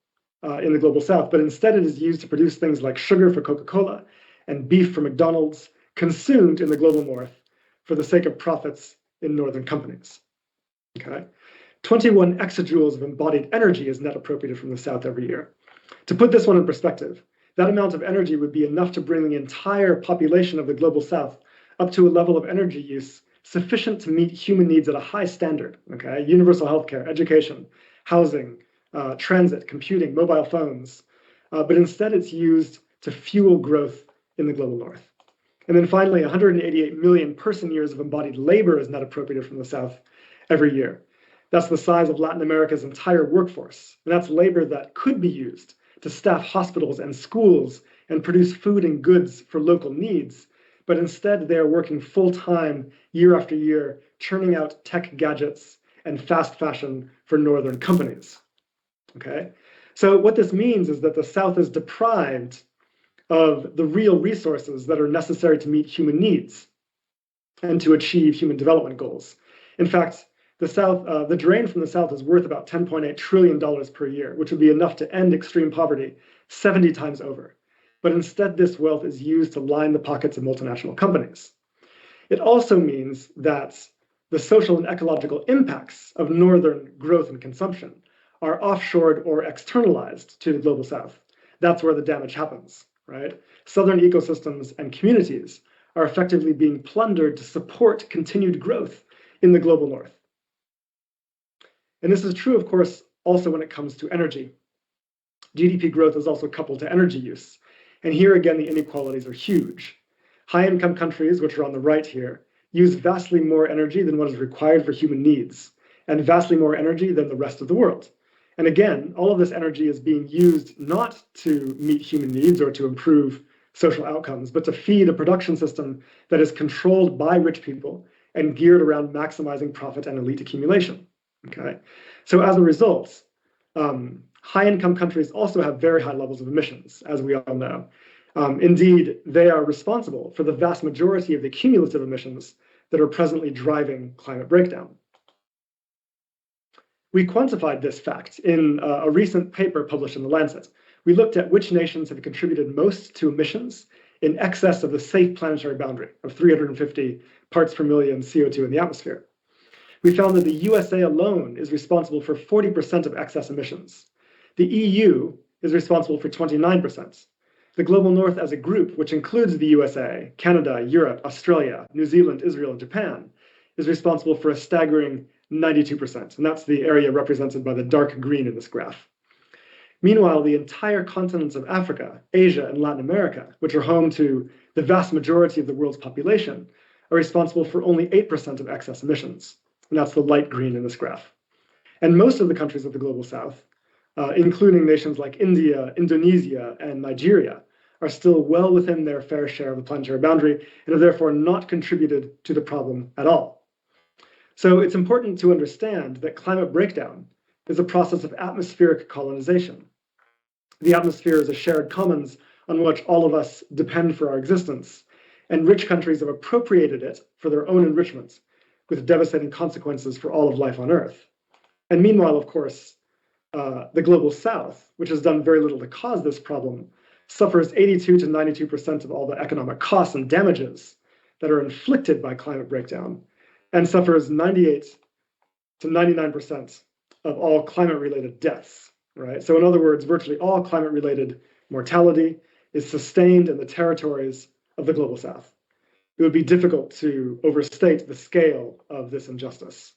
in the global south, but instead it is used to produce things like sugar for Coca-Cola and beef for McDonald's, consumed in the global north for the sake of profits in northern companies. Okay, 21 exajoules of embodied energy is net appropriated from the south every year. To put this one in perspective, that amount of energy would be enough to bring the entire population of the global south up to a level of energy use sufficient to meet human needs at a high standard. Okay, universal healthcare, education, housing, transit, computing, mobile phones, but instead it's used to fuel growth in the global north. And then finally, 188 million person years of embodied labor is net appropriated from the south every year. That's the size of Latin America's entire workforce. And that's labor that could be used to staff hospitals and schools and produce food and goods for local needs. But instead, they are working full-time year after year, churning out tech gadgets and fast fashion for northern companies. Okay, so what this means is that the south is deprived of the real resources that are necessary to meet human needs and to achieve human development goals. In fact, the drain from the south is worth about $10.8 trillion per year, which would be enough to end extreme poverty 70 times over. But instead, this wealth is used to line the pockets of multinational companies. It also means that the social and ecological impacts of northern growth and consumption are offshored or externalized to the global south. That's where the damage happens. Right? Southern ecosystems and communities are effectively being plundered to support continued growth in the global north. And this is true, of course, also when it comes to energy. GDP growth is also coupled to energy use. And here again, the inequalities are huge. High-income countries, which are on the right here, use vastly more energy than what is required for human needs, and vastly more energy than the rest of the world. And again, all of this energy is being used not to meet human needs or to improve social outcomes, but to feed a production system that is controlled by rich people and geared around maximizing profit and elite accumulation. Okay, so as a result, high-income countries also have very high levels of emissions, as we all know. Indeed, they are responsible for the vast majority of the cumulative emissions that are presently driving climate breakdown. We quantified this fact in a recent paper published in The Lancet. We looked at which nations have contributed most to emissions in excess of the safe planetary boundary of 350 parts per million CO2 in the atmosphere. We found that the USA alone is responsible for 40% of excess emissions. The EU is responsible for 29%. The global north as a group, which includes the USA, Canada, Europe, Australia, New Zealand, Israel, and Japan, is responsible for a staggering 92%, and that's the area represented by the dark green in this graph. Meanwhile, the entire continents of Africa, Asia, and Latin America, which are home to the vast majority of the world's population are responsible for only 8% of excess emissions. And that's the light green in this graph. And most of the countries of the global south, including nations like India, Indonesia, and Nigeria, are still well within their fair share of the planetary boundary and have therefore not contributed to the problem at all. So it's important to understand that climate breakdown is a process of atmospheric colonization. The atmosphere is a shared commons on which all of us depend for our existence, and rich countries have appropriated it for their own enrichment, with devastating consequences for all of life on Earth. And meanwhile, of course, the global south, which has done very little to cause this problem, suffers 82 to 92% of all the economic costs and damages that are inflicted by climate breakdown, and suffers 98 to 99% of all climate-related deaths, right? So in other words, virtually all climate-related mortality is sustained in the territories of the global south. It would be difficult to overstate the scale of this injustice.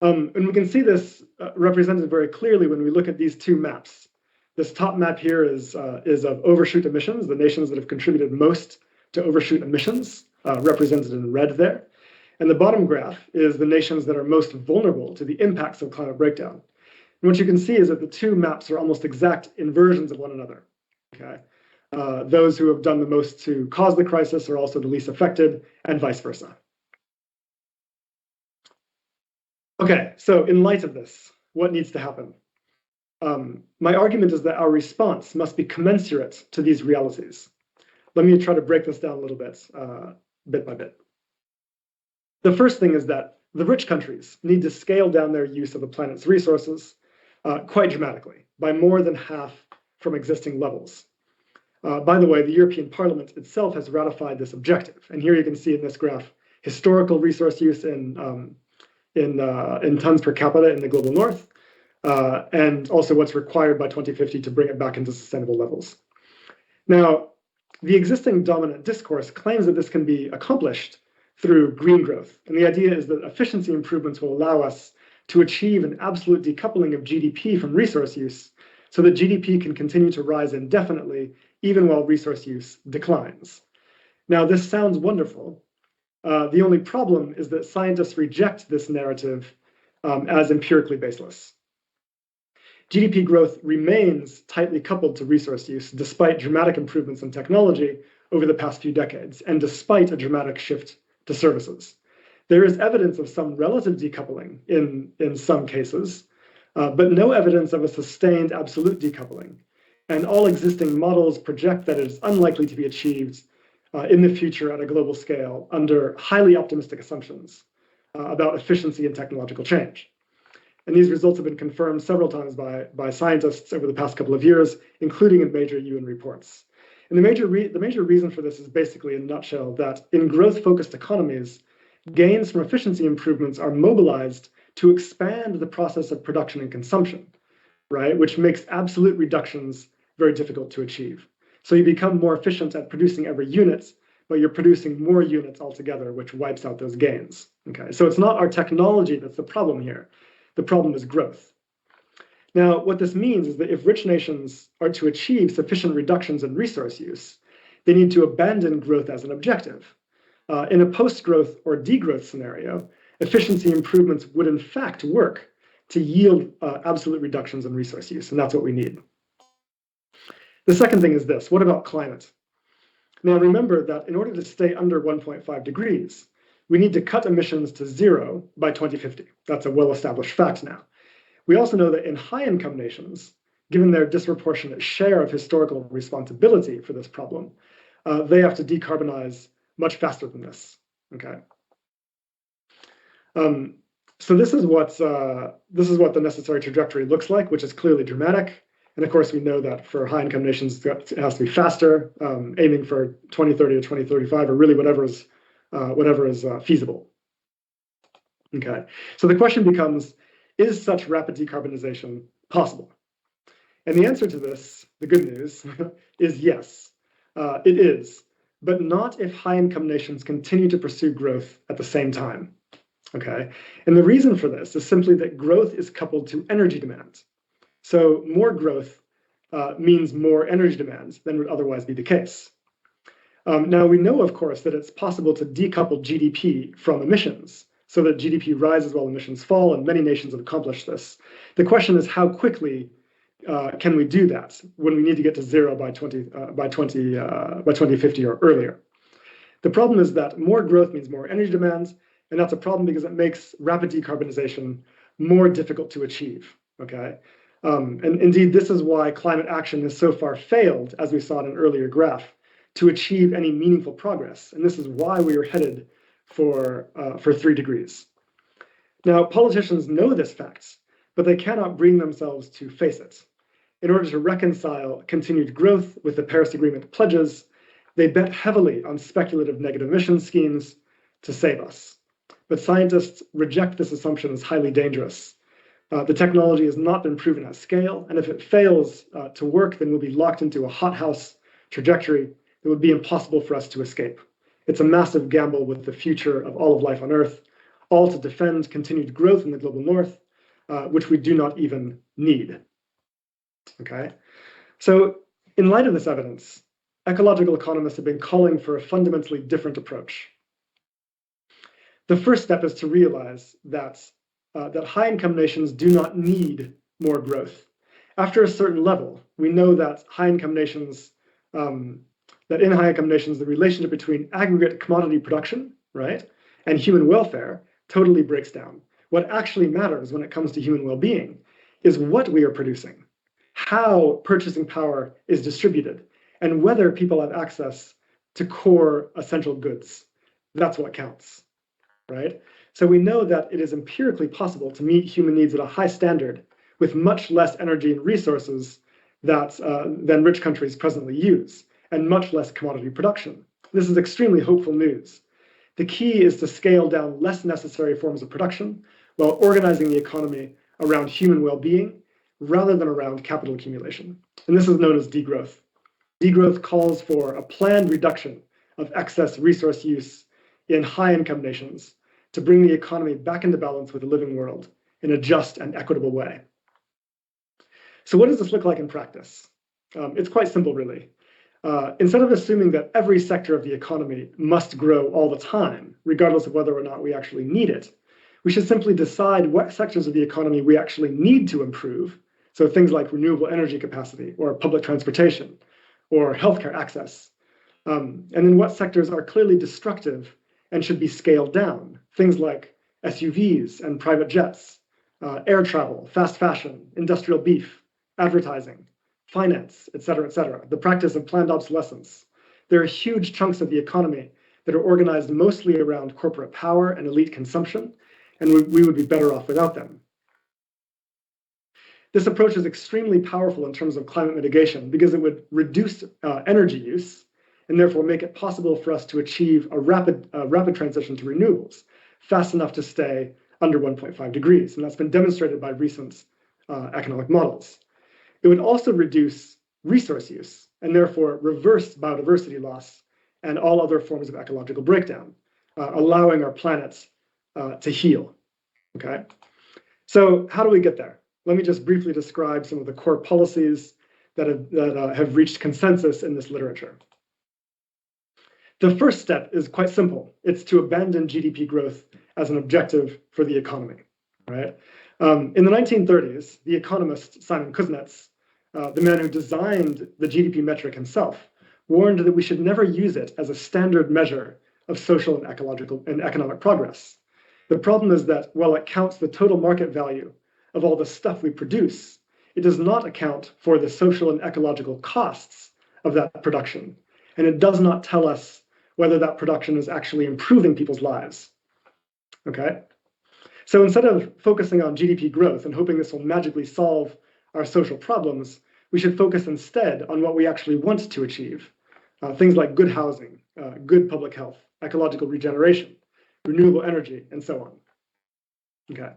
And we can see this represented very clearly when we look at these two maps. This top map here is of overshoot emissions, the nations that have contributed most to overshoot emissions, represented in red there. And the bottom graph is the nations that are most vulnerable to the impacts of climate breakdown. And what you can see is that the two maps are almost exact inversions of one another. Okay, those who have done the most to cause the crisis are also the least affected, and vice versa. Okay, so in light of this, what needs to happen? My argument is that our response must be commensurate to these realities. Let me try to break this down a little bit, bit by bit. The first thing is that the rich countries need to scale down their use of the planet's resources quite dramatically, by more than half from existing levels. By the way, the European Parliament itself has ratified this objective. And here you can see in this graph historical resource use in tons per capita in the global north, and also what's required by 2050 to bring it back into sustainable levels. Now, the existing dominant discourse claims that this can be accomplished through green growth. And the idea is that efficiency improvements will allow us to achieve an absolute decoupling of GDP from resource use so that GDP can continue to rise indefinitely, even while resource use declines. Now, this sounds wonderful. The only problem is that scientists reject this narrative as empirically baseless. GDP growth remains tightly coupled to resource use despite dramatic improvements in technology over the past few decades, and despite a dramatic shift to services. There is evidence of some relative decoupling in some cases, but no evidence of a sustained absolute decoupling. And all existing models project that it is unlikely to be achieved in the future at a global scale under highly optimistic assumptions about efficiency and technological change. And these results have been confirmed several times by scientists over the past couple of years, including in major UN reports. And the major reason for this is basically, in a nutshell, that in growth-focused economies, gains from efficiency improvements are mobilized to expand the process of production and consumption, right? Which makes absolute reductions very difficult to achieve. So you become more efficient at producing every unit, but you're producing more units altogether, which wipes out those gains. Okay, so it's not our technology that's the problem here. The problem is growth. Now, what this means is that if rich nations are to achieve sufficient reductions in resource use, they need to abandon growth as an objective. In a post-growth or degrowth scenario, efficiency improvements would in fact work to yield absolute reductions in resource use, and that's what we need. The second thing is this: what about climate? Now, remember that in order to stay under 1.5 degrees, we need to cut emissions to zero by 2050. That's a well-established fact now. We also know that in high-income nations, given their disproportionate share of historical responsibility for this problem, they have to decarbonize much faster than this. Okay. So this is what the necessary trajectory looks like, which is clearly dramatic. And of course, we know that for high-income nations, it has to be faster, aiming for 2030 or 2035, or really whatever is feasible. Okay. So the question becomes: is such rapid decarbonization possible? And the answer to this, the good news, is yes, it is, but not if high-income nations continue to pursue growth at the same time. Okay, and the reason for this is simply that growth is coupled to energy demand. So more growth means more energy demand than would otherwise be the case. Now, we know, of course, that it's possible to decouple GDP from emissions so that GDP rises while emissions fall, and many nations have accomplished this. The question is, how quickly can we do that when we need to get to zero by 2050 or earlier? The problem is that more growth means more energy demands, and that's a problem because it makes rapid decarbonization more difficult to achieve, okay? And indeed, this is why climate action has so far failed, as we saw in an earlier graph, to achieve any meaningful progress. And this is why we are headed for 3 degrees. Now, politicians know this fact, but they cannot bring themselves to face it. In order to reconcile continued growth with the Paris Agreement pledges, they bet heavily on speculative negative emissions schemes to save us. But scientists reject this assumption as highly dangerous. The technology has not been proven at scale, and if it fails to work, then we'll be locked into a hothouse trajectory that would be impossible for us to escape. It's a massive gamble with the future of all of life on Earth, all to defend continued growth in the global north, which we do not even need. Okay, so in light of this evidence, ecological economists have been calling for a fundamentally different approach. The first step is to realize that high-income nations do not need more growth. After a certain level, we know that high-income nations, that in high-income nations, the relationship between aggregate commodity production, right, and human welfare totally breaks down. What actually matters when it comes to human well-being is what we are producing, how purchasing power is distributed, and whether people have access to core essential goods. That's what counts, right? So we know that it is empirically possible to meet human needs at a high standard with much less energy and resources than rich countries presently use, and much less commodity production. This is extremely hopeful news. The key is to scale down less necessary forms of production while organizing the economy around human well-being rather than around capital accumulation. And this is known as degrowth. Degrowth calls for a planned reduction of excess resource use in high-income nations to bring the economy back into balance with the living world in a just and equitable way. So what does this look like in practice? It's quite simple, really. Instead of assuming that every sector of the economy must grow all the time, regardless of whether or not we actually need it, we should simply decide what sectors of the economy we actually need to improve. So things like renewable energy capacity or public transportation or healthcare access. And then what sectors are clearly destructive and should be scaled down. Things like SUVs and private jets, air travel, fast fashion, industrial beef, advertising, finance, et cetera, the practice of planned obsolescence. There are huge chunks of the economy that are organized mostly around corporate power and elite consumption, and we would be better off without them. This approach is extremely powerful in terms of climate mitigation because it would reduce energy use and therefore make it possible for us to achieve a rapid transition to renewables, fast enough to stay under 1.5 degrees. And that's been demonstrated by recent economic models. It would also reduce resource use and therefore reverse biodiversity loss and all other forms of ecological breakdown, allowing our planet to heal, okay? So how do we get there? Let me just briefly describe some of the core policies that have reached consensus in this literature. The first step is quite simple. It's to abandon GDP growth as an objective for the economy, right? In the 1930s, the economist Simon Kuznets, the man who designed the GDP metric himself, warned that we should never use it as a standard measure of social and ecological and economic progress. The problem is that while it counts the total market value of all the stuff we produce, it does not account for the social and ecological costs of that production. And it does not tell us whether that production is actually improving people's lives, okay? So instead of focusing on GDP growth and hoping this will magically solve our social problems, we should focus instead on what we actually want to achieve. Things like good housing, good public health, ecological regeneration, renewable energy, and so on, okay?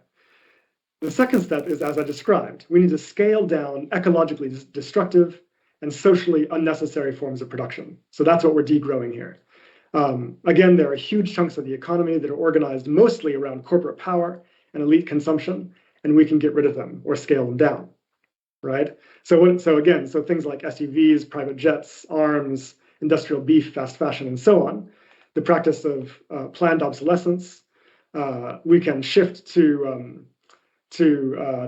The second step is, as I described, we need to scale down ecologically destructive and socially unnecessary forms of production. So that's what we're degrowing here. Again, there are huge chunks of the economy that are organized mostly around corporate power and elite consumption, and we can get rid of them or scale them down, right? So things like SUVs, private jets, arms, industrial beef, fast fashion, and so on, the practice of planned obsolescence. We can shift to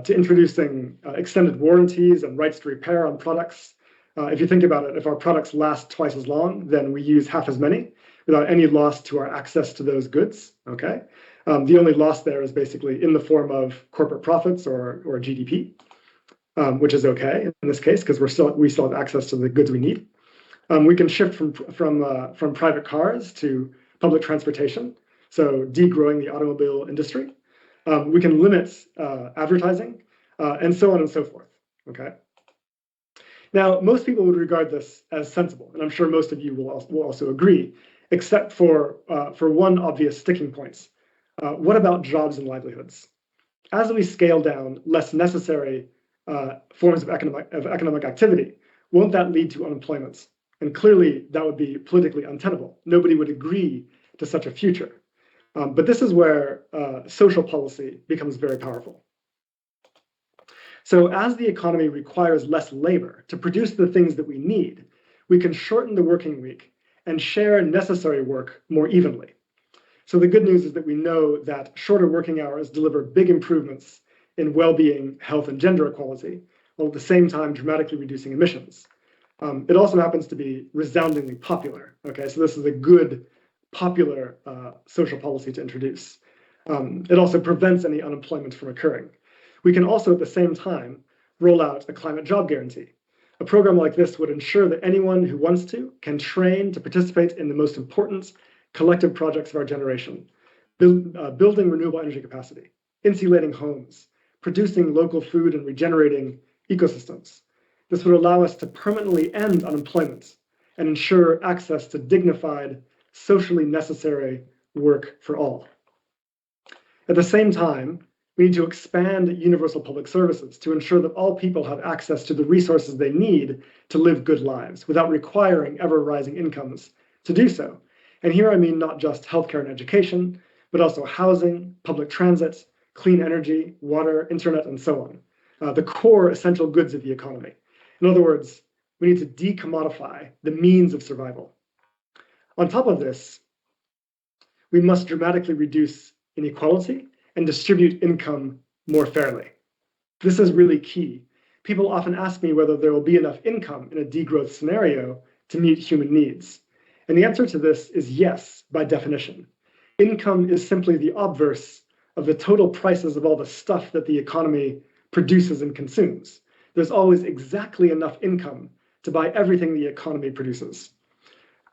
introducing extended warranties and rights to repair on products. If you think about it, if our products last twice as long, then we use half as many without any loss to our access to those goods, okay? The only loss there is basically in the form of corporate profits or GDP, which is okay in this case, because we still have access to the goods we need. We can shift from private cars to public transportation, so degrowing the automobile industry. We can limit advertising, and so on and so forth, okay? Now, most people would regard this as sensible, and I'm sure most of you will also agree, except for one obvious sticking point. What about jobs and livelihoods? As we scale down less necessary forms of economic activity, won't that lead to unemployment? And clearly, that would be politically untenable. Nobody would agree to such a future. But this is where social policy becomes very powerful. So as the economy requires less labor to produce the things that we need, we can shorten the working week and share necessary work more evenly. So the good news is that we know that shorter working hours deliver big improvements in well-being, health, and gender equality, while at the same time dramatically reducing emissions. It also happens to be resoundingly popular. Okay, so this is a good, popular social policy to introduce. It also prevents any unemployment from occurring. We can also, at the same time, roll out a climate job guarantee. A program like this would ensure that anyone who wants to can train to participate in the most important collective projects of our generation, building renewable energy capacity, insulating homes, producing local food, and regenerating ecosystems. This would allow us to permanently end unemployment and ensure access to dignified, socially necessary work for all. At the same time, we need to expand universal public services to ensure that all people have access to the resources they need to live good lives without requiring ever-rising incomes to do so. And here I mean not just healthcare and education, but also housing, public transit, clean energy, water, internet, and so on, the core essential goods of the economy. In other words, we need to decommodify the means of survival. On top of this, we must dramatically reduce inequality and distribute income more fairly. This is really key. People often ask me whether there will be enough income in a degrowth scenario to meet human needs. And the answer to this is yes, by definition. Income is simply the obverse of the total prices of all the stuff that the economy produces and consumes. There's always exactly enough income to buy everything the economy produces.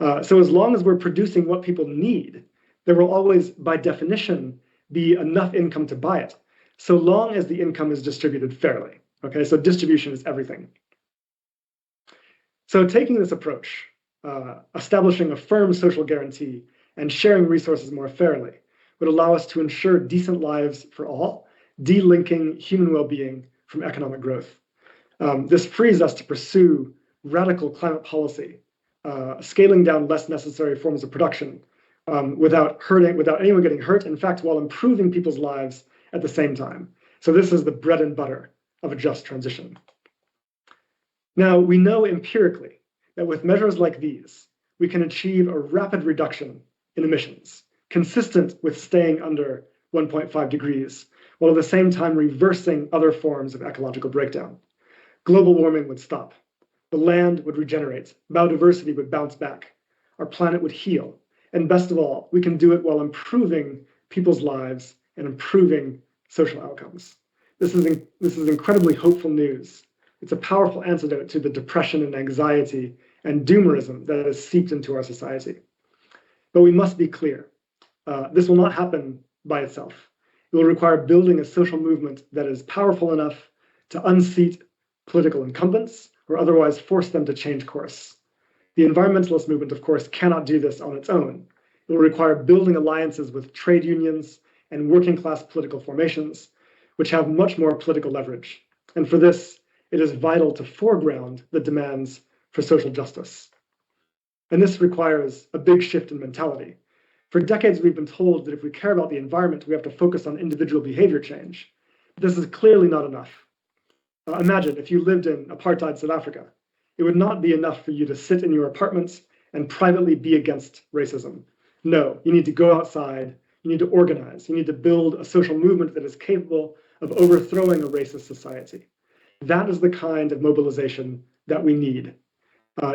So as long as we're producing what people need, there will always, by definition, be enough income to buy it, so long as the income is distributed fairly. Okay, so distribution is everything. So taking this approach, establishing a firm social guarantee and sharing resources more fairly would allow us to ensure decent lives for all, delinking human well-being from economic growth. This frees us to pursue radical climate policy, scaling down less necessary forms of production, without anyone getting hurt, in fact, while improving people's lives at the same time. So this is the bread and butter of a just transition. Now, we know empirically that with measures like these, we can achieve a rapid reduction in emissions, consistent with staying under 1.5 degrees, while at the same time reversing other forms of ecological breakdown. Global warming would stop. The land would regenerate. Biodiversity would bounce back. Our planet would heal. And best of all, we can do it while improving people's lives and improving social outcomes. This is incredibly hopeful news. It's a powerful antidote to the depression and anxiety and doomerism that has seeped into our society. But we must be clear. This will not happen by itself. It will require building a social movement that is powerful enough to unseat political incumbents or otherwise force them to change course. The environmentalist movement, of course, cannot do this on its own. It will require building alliances with trade unions and working-class political formations, which have much more political leverage. And for this, it is vital to foreground the demands for social justice. And this requires a big shift in mentality. For decades, we've been told that if we care about the environment, we have to focus on individual behavior change. But this is clearly not enough. Imagine if you lived in apartheid South Africa. It would not be enough for you to sit in your apartments and privately be against racism. No, you need to go outside, you need to organize, you need to build a social movement that is capable of overthrowing a racist society. That is the kind of mobilization that we need.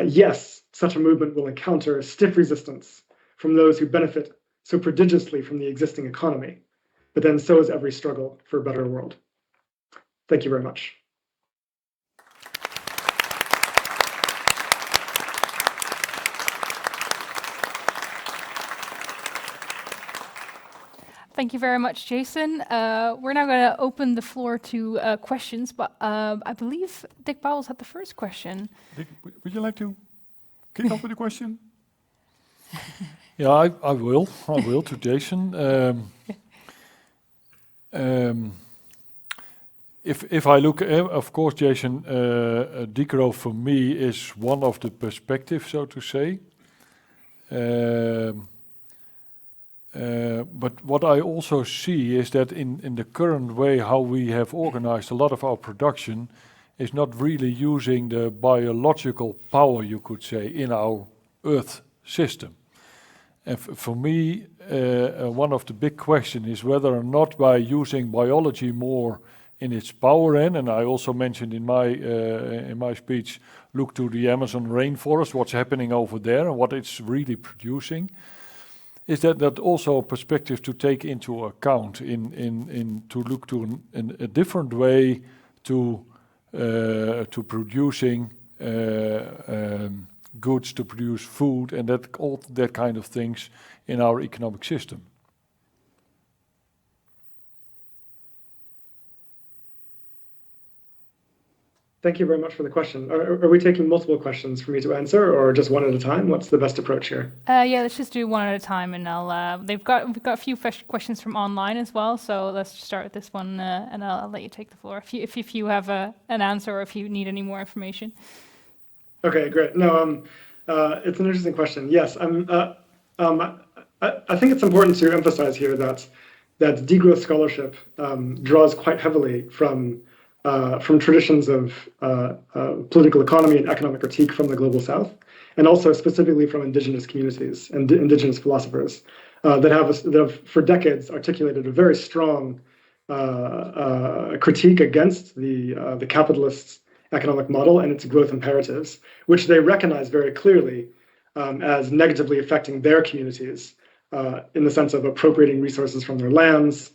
Yes, such a movement will encounter stiff resistance from those who benefit so prodigiously from the existing economy, but then so is every struggle for a better world. Thank you very much. Thank you very much, Jason. We're now going to open the floor to questions, but I believe Dick Pouwels had the first question. Dick, would you like to kick off with a question? Yeah, I will to Jason. If I look, of course, Jason, degrowth for me is one of the perspectives, so to say. But what I also see is that in the current way how we have organized a lot of our production is not really using the biological power, you could say, in our Earth system. And for me, one of the big questions is whether or not by using biology more in its power end, and I also mentioned in my speech, look to the Amazon rainforest, what's happening over there and what it's really producing. Is that also a perspective to take into account in to look to a different way to producing goods, to produce food, and all that kind of things in our economic system? Thank you very much for the question. Are we taking multiple questions for me to answer, or just one at a time? What's the best approach here? Yeah, let's just do one at a time, and we've got a few questions from online as well. So let's just start with this one, and I'll let you take the floor if you have an answer or if you need any more information. Okay, great. No, it's an interesting question. Yes, I think it's important to emphasize here that degrowth scholarship draws quite heavily from traditions of political economy and economic critique from the Global South, and also specifically from indigenous communities and indigenous philosophers that have for decades articulated a very strong critique against the capitalist economic model and its growth imperatives, which they recognize very clearly as negatively affecting their communities in the sense of appropriating resources from their lands,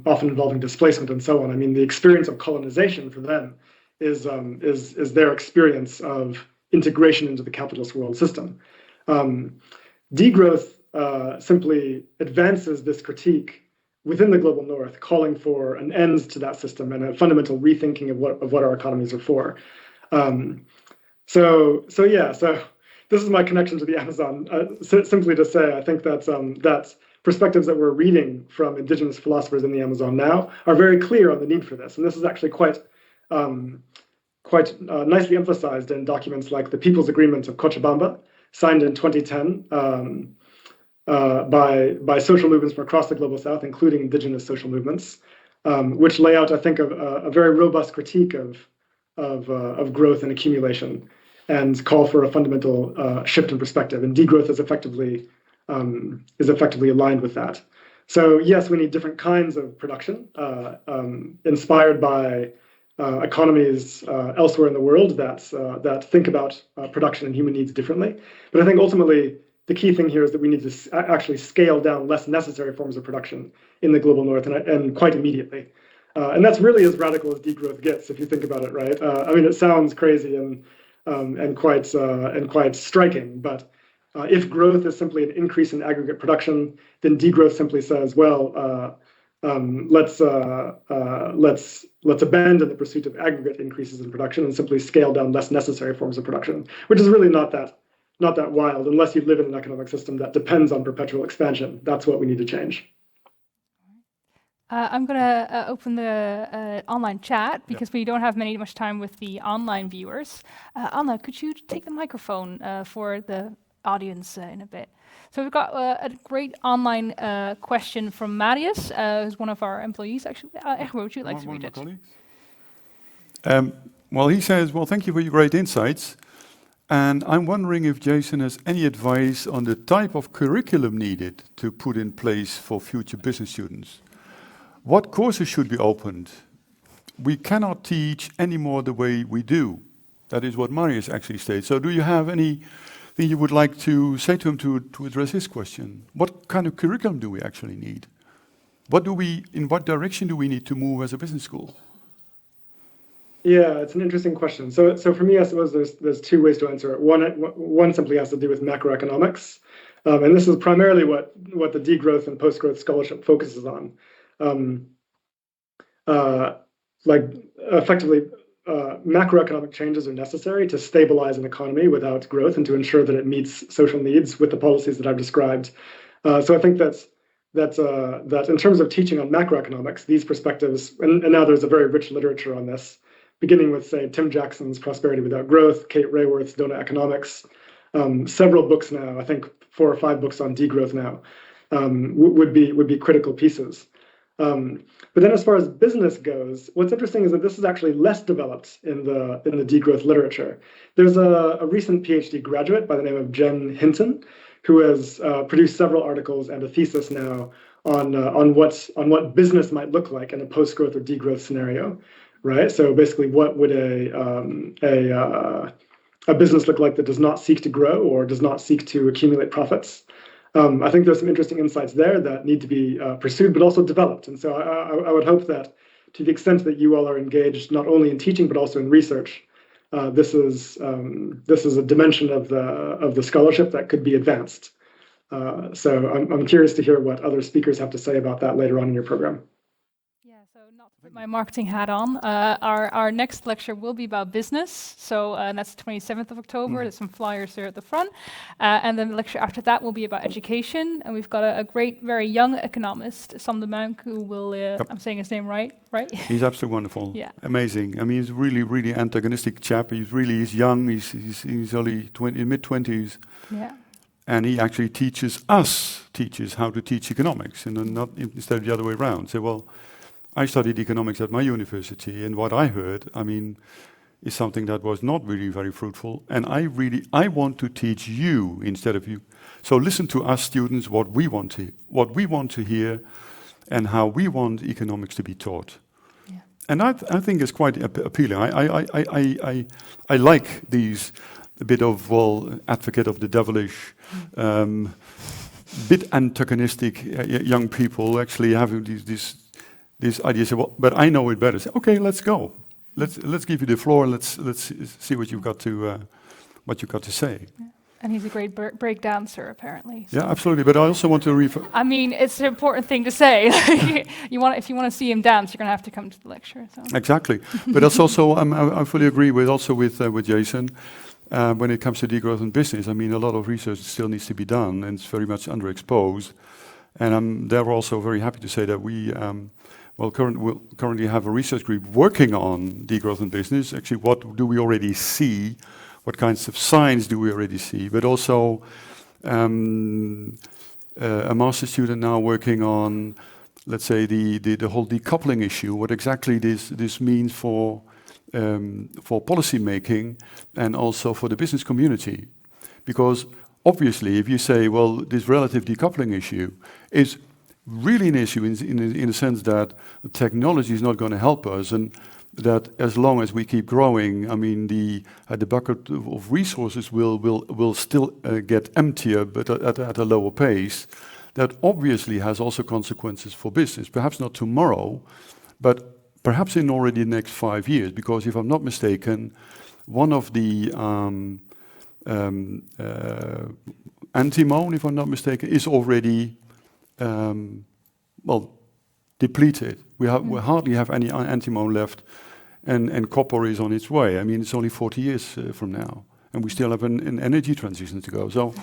often involving displacement and so on. I mean, the experience of colonization for them is their experience of integration into the capitalist world system. Degrowth simply advances this critique within the global north, calling for an end to that system and a fundamental rethinking of what our economies are for. So this is my connection to the Amazon. Simply to say, I think that perspectives that we're reading from indigenous philosophers in the Amazon now are very clear on the need for this. And this is actually quite nicely emphasized in documents like the People's Agreement of Cochabamba, signed in 2010 by social movements from across the Global South, including indigenous social movements, which lay out, I think, a very robust critique of growth and accumulation, and call for a fundamental shift in perspective. And degrowth is effectively aligned with that. So yes, we need different kinds of production inspired by economies elsewhere in the world that think about production and human needs differently. But I think ultimately the key thing here is that we need to actually scale down less necessary forms of production in the global north, and quite immediately. And that's really as radical as degrowth gets, if you think about it, right? I mean, it sounds crazy and quite striking, but if growth is simply an increase in aggregate production, then degrowth simply says, well, let's abandon the pursuit of aggregate increases in production and simply scale down less necessary forms of production, which is really not that wild, unless you live in an economic system that depends on perpetual expansion. That's what we need to change. I'm going to open the online chat because we don't have much time with the online viewers. Anna, could you take the microphone for the audience in a bit? So we've got a great online question from Marius, who's one of our employees, actually. Egbert, would you like to read it? Well, he says, well, thank you for your great insights. And I'm wondering if Jason has any advice on the type of curriculum needed to put in place for future business students. What courses should be opened? We cannot teach anymore the way we do. That is what Marius actually states. So do you have anything you would like to say to him to address his question? What kind of curriculum do we actually need? In what direction do we need to move as a business school? Yeah, it's an interesting question. So for me, I suppose there's two ways to answer it. One simply has to do with macroeconomics, and this is primarily what the degrowth and post-growth scholarship focuses on. Effectively, macroeconomic changes are necessary to stabilize an economy without growth and to ensure that it meets social needs with the policies that I've described. So I think that in terms of teaching on macroeconomics, these perspectives, and now there's a very rich literature on this, beginning with, say, Tim Jackson's Prosperity Without Growth, Kate Rayworth's Donut Economics, several books now, I think 4 or 5 books on degrowth now, would be critical pieces. But then as far as business goes, what's interesting is that this is actually less developed in the degrowth literature. There's a recent PhD graduate by the name of Jen Hinton, who has produced several articles and a thesis now on what business might look like in a post-growth or degrowth scenario. Right. So basically, what would a business look like that does not seek to grow or does not seek to accumulate profits? I think there's some interesting insights there that need to be pursued, but also developed. And so I would hope that to the extent that you all are engaged not only in teaching but also in research, this is a dimension of the scholarship that could be advanced. So I'm curious to hear what other speakers have to say about that later on in your program. Not to put my marketing hat on, our next lecture will be about business. So that's the 27th of October. There's some flyers there at the front. And then the lecture after that will be about education. And we've got a great, very young economist, Sanne de Boer, who will, I'm saying his name right? He's absolutely wonderful. Yeah. Amazing. I mean, he's really, really antagonistic chap. He's young. He's only in mid-20s. Yeah. And he actually teaches how to teach economics, and not instead of the other way around. Say, well, I studied economics at my university, and what I heard, I mean, is something that was not really very fruitful. And I want to teach you instead of you. So listen to us students, what we want to hear, and how we want economics to be taught. Yeah. And I think it's quite appealing. I like these a bit of advocate of the devilish, bit antagonistic young people actually having these ideas. Say, well, but I know it better. Say, okay, let's go. Let's give you the floor. Let's see what you've got to say. Yeah. And he's a great break dancer, apparently. So. Yeah, absolutely. But I also want to refer. I mean, it's an important thing to say. If you want to see him dance, you're going to have to come to the lecture. So. Exactly. But that's also I fully agree with Jason. When it comes to degrowth in business, I mean, a lot of research still needs to be done, and it's very much underexposed. And I'm therefore also very happy to say that we currently have a research group working on degrowth in business. Actually, what do we already see? What kinds of signs do we already see? But also a master's student now working on, let's say, the whole decoupling issue. What exactly this means for policy making and also for the business community. Because obviously, if you say, well, this relative decoupling issue is really an issue in the sense that technology is not going to help us, and that as long as we keep growing, I mean, the bucket of resources will still get emptier, but at a lower pace. That obviously has also consequences for business. Perhaps not tomorrow, but perhaps in already the next 5 years. Because if I'm not mistaken, one of the antimony, if I'm not mistaken, is already depleted. We hardly have any antimony left, and copper is on its way. I mean, it's only 40 years from now, and we still have an energy transition to go. So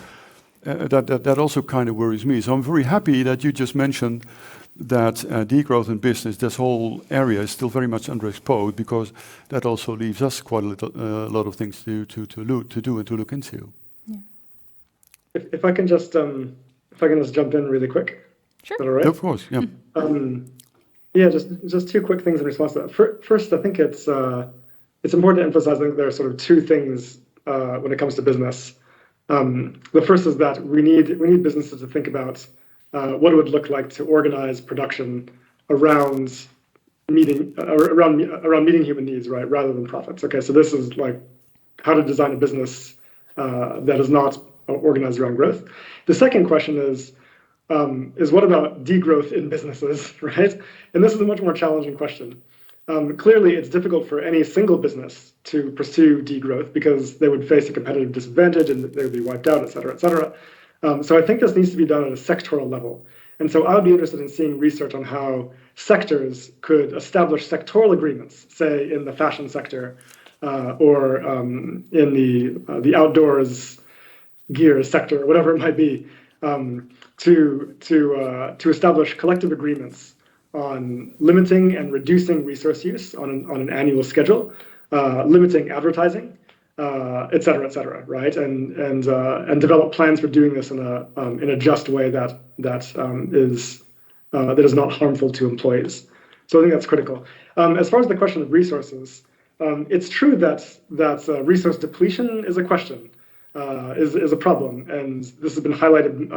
that also kind of worries me. So I'm very happy that you just mentioned that degrowth in business, this whole area is still very much underexposed, because that also leaves us quite a lot of things to do and to look into. Yeah. If I can just jump in really quick. Sure. Is that all right? Of course, yeah. Yeah, just 2 quick things in response to that. First, I think it's important to emphasize that there are sort of 2 things when it comes to business. The first is that we need businesses to think about what it would look like to organize production around meeting human needs, right, rather than profits. Okay, so this is like how to design a business that is not organized around growth. The second question is what about degrowth in businesses, right? And this is a much more challenging question. Clearly, it's difficult for any single business to pursue degrowth because they would face a competitive disadvantage and they would be wiped out, et cetera, et cetera. So I think this needs to be done at a sectoral level. And so I would be interested in seeing research on how sectors could establish sectoral agreements, say in the fashion sector or in the outdoors gear sector, whatever it might be, to establish collective agreements on limiting and reducing resource use on an annual schedule, limiting advertising, et cetera, right? And develop plans for doing this in a just way that is not harmful to employees. So I think that's critical. As far as the question of resources, it's true that resource depletion is a question, is a problem, and this has been highlighted,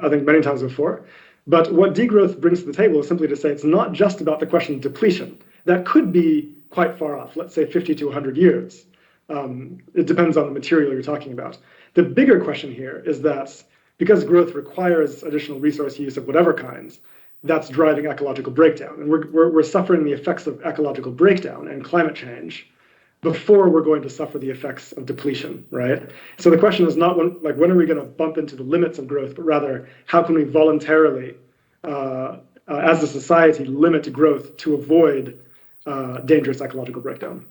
I think, many times before. But what degrowth brings to the table is simply to say it's not just about the question of depletion. That could be quite far off, let's say 50 to 100 years. It depends on the material you're talking about. The bigger question here is that because growth requires additional resource use of whatever kinds, that's driving ecological breakdown. And we're suffering the effects of ecological breakdown and climate change before we're going to suffer the effects of depletion, right? So the question is not when are we going to bump into the limits of growth, but rather how can we voluntarily, as a society, limit growth to avoid dangerous ecological breakdown.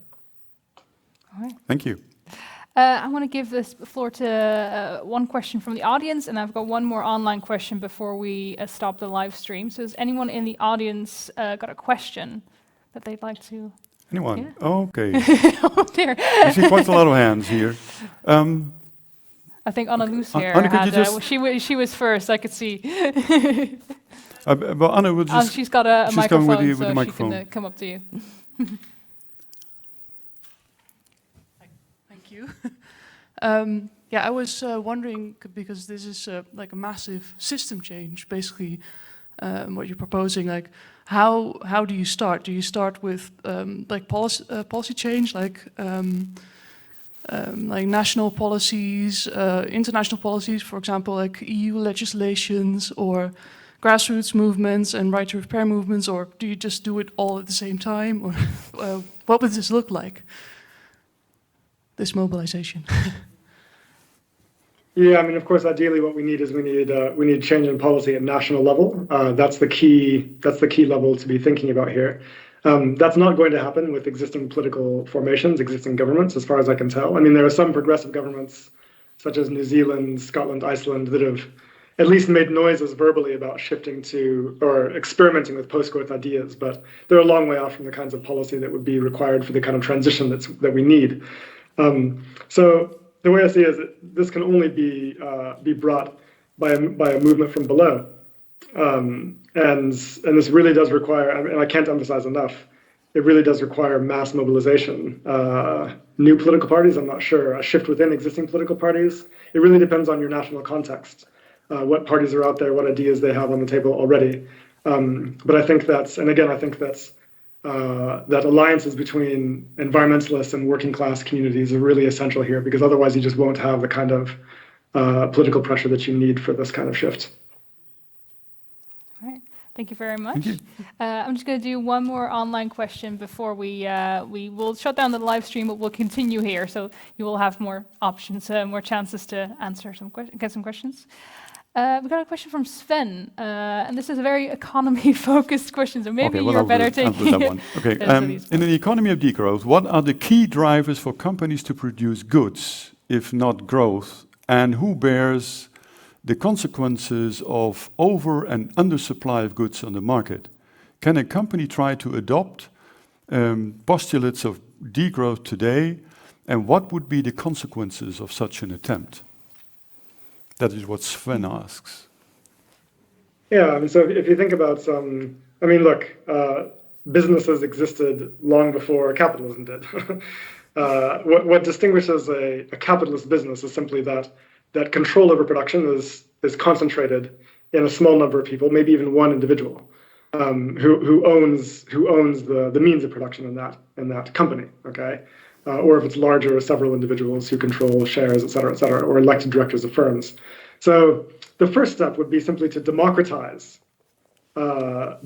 All right. Thank you. I want to give this floor to one question from the audience, and I've got one more online question before we stop the live stream. So has anyone in the audience got a question that they'd like to? Anyone? Yeah. Oh, okay. Oh dear. I see quite a lot of hands here. I think Anna Loes here Anna, could had, you just- she was first, I could see. Well, Anna will just... She's got a she's coming microphone, with the so microphone. she can come up to you. Thank you. Yeah, I was wondering, because this is like a massive system change, basically, what you're proposing. Like, how do you start? Do you start with like policy change, like national policies, international policies, for example, like EU legislations or grassroots movements and right to repair movements, or do you just do it all at the same time? Or what would this look like? This mobilization. Yeah, I mean, of course, ideally, what we need is we need change in policy at national level. That's the key level to be thinking about here. That's not going to happen with existing political formations, existing governments, as far as I can tell. I mean, there are some progressive governments, such as New Zealand, Scotland, Iceland, that have at least made noises verbally about shifting to or experimenting with post-growth ideas, but they're a long way off from the kinds of policy that would be required for the kind of transition that we need. So the way I see it is that this can only be brought by a movement from below, and this really does require, and I can't emphasize enough, it really does require mass mobilization. New political parties, I'm not sure. A shift within existing political parties, it really depends on your national context. What parties are out there, what ideas they have on the table already. But I think that alliances between environmentalists and working class communities are really essential here, because otherwise you just won't have the kind of political pressure that you need for this kind of shift. All right. Thank you very much. Thank you. I'm just going to do one more online question before we will shut down the live stream, but we'll continue here, so you will have more options, more chances to answer get some questions. We got a question from Sven, and this is a very economy-focused question, so maybe you're better taking that one. Okay. In an economy of degrowth, what are the key drivers for companies to produce goods, if not growth, and who bears the consequences of over and undersupply of goods on the market? Can a company try to adopt postulates of degrowth today, and what would be the consequences of such an attempt? That is what Sven asks. Yeah, I mean, so if you think about look, businesses existed long before capitalism did. what distinguishes a capitalist business is simply that control over production is concentrated in a small number of people, maybe even one individual, who owns the means of production in that company. Okay, or if it's larger, several individuals who control shares, et cetera, or elected directors of firms. So the first step would be simply to democratize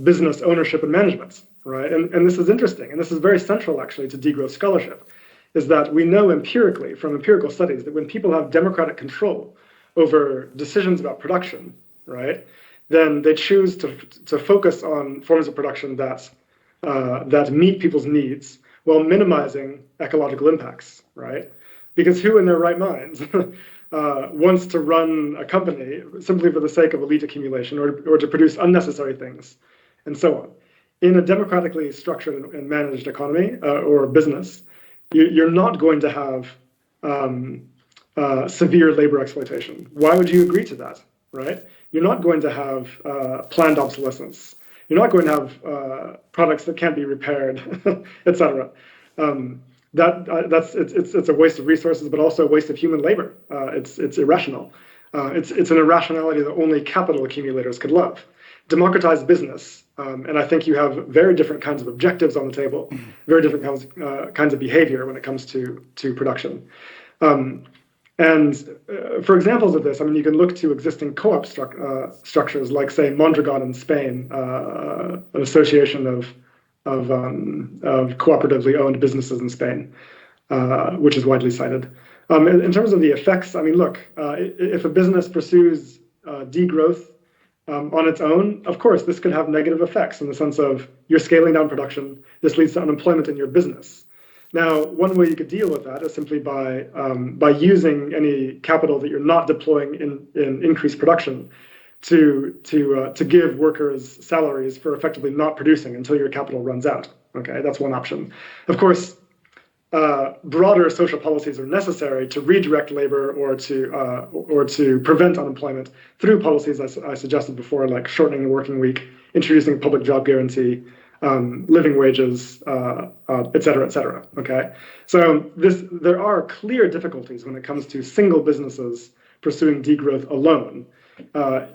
business ownership and management, right? And this is interesting, and this is very central actually to degrowth scholarship, is that we know empirically from empirical studies that when people have democratic control over decisions about production, right, then they choose to focus on forms of production that meet people's needs while minimizing ecological impacts, right? Because who in their right minds wants to run a company simply for the sake of elite accumulation or to produce unnecessary things and so on? In a democratically structured and managed economy or business, you're not going to have severe labor exploitation. Why would you agree to that, right? You're not going to have planned obsolescence. You're not going to have products that can't be repaired, etc. It's a waste of resources, but also a waste of human labor. It's irrational. It's an irrationality that only capital accumulators could love. Democratize business, and I think you have very different kinds of objectives on the table, very different kinds of behavior when it comes to production. For examples of this, I mean, you can look to existing co-op structures, like say Mondragon in Spain, an association of cooperatively owned businesses in Spain, which is widely cited. In terms of the effects, I mean, look, if a business pursues degrowth on its own, of course, this could have negative effects in the sense of you're scaling down production. This leads to unemployment in your business. Now, one way you could deal with that is simply by using any capital that you're not deploying in increased production to give workers salaries for effectively not producing until your capital runs out. Okay, that's one option. Of course, broader social policies are necessary to redirect labor or to prevent unemployment through policies I suggested before, like shortening the working week, introducing a public job guarantee, living wages, et cetera, et cetera. Okay, so there are clear difficulties when it comes to single businesses pursuing degrowth alone.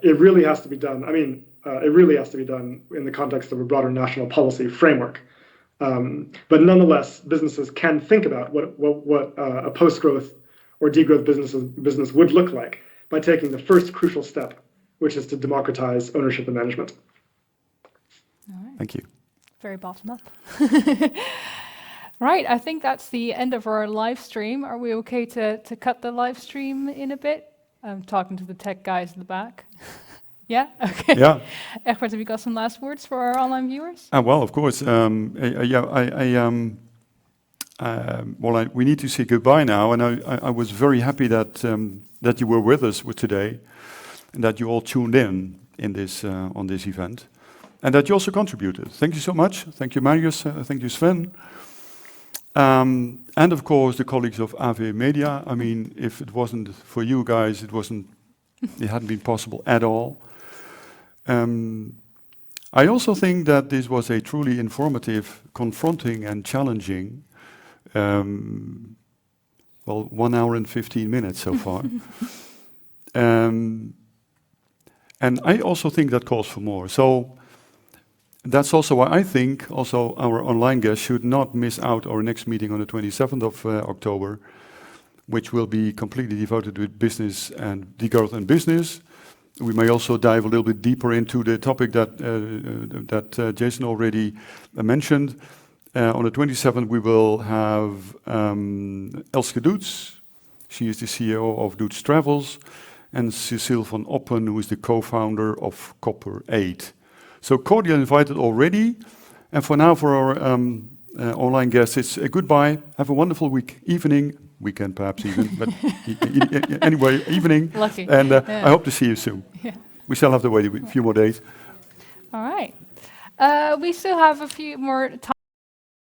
It really has to be done. I mean, it really has to be done in the context of a broader national policy framework. But nonetheless, businesses can think about what a post-growth or degrowth business would look like by taking the first crucial step, which is to democratize ownership and management. All right. Thank you. Very bottom up. Right, I think that's the end of our live stream. Are we okay to cut the live stream in a bit? I'm talking to the tech guys in the back. Yeah? Okay. Yeah. Egbert, have you got some last words for our online viewers? Well, of course. We need to say goodbye now, and I was very happy that you were with us today, and that you all tuned in this on this event, and that you also contributed. Thank you so much. Thank you, Marius. Thank you, Sven. And of course, the colleagues of AV Media. I mean, if it wasn't for you guys, it hadn't been possible at all. I also think that this was a truly informative, confronting and challenging, 1 hour and 15 minutes so far. And I also think that calls for more. So that's also why I think also our online guests should not miss out our next meeting on the 27th of October, which will be completely devoted to business and degrowth and business. We may also dive a little bit deeper into the topic that Jason already mentioned. On the 27th, we will have Elske Doets. She is the CEO of Doets Travels, and Cecile van Oppen, who is the co-founder of Copper 8. So cordially invited already. And for now, for our online guests, it's a goodbye. Have a wonderful weekend perhaps even, but anyway, evening. Lucky. And I hope to see you soon. Yeah. We shall have to wait a few more days. All right. We still have a few more time.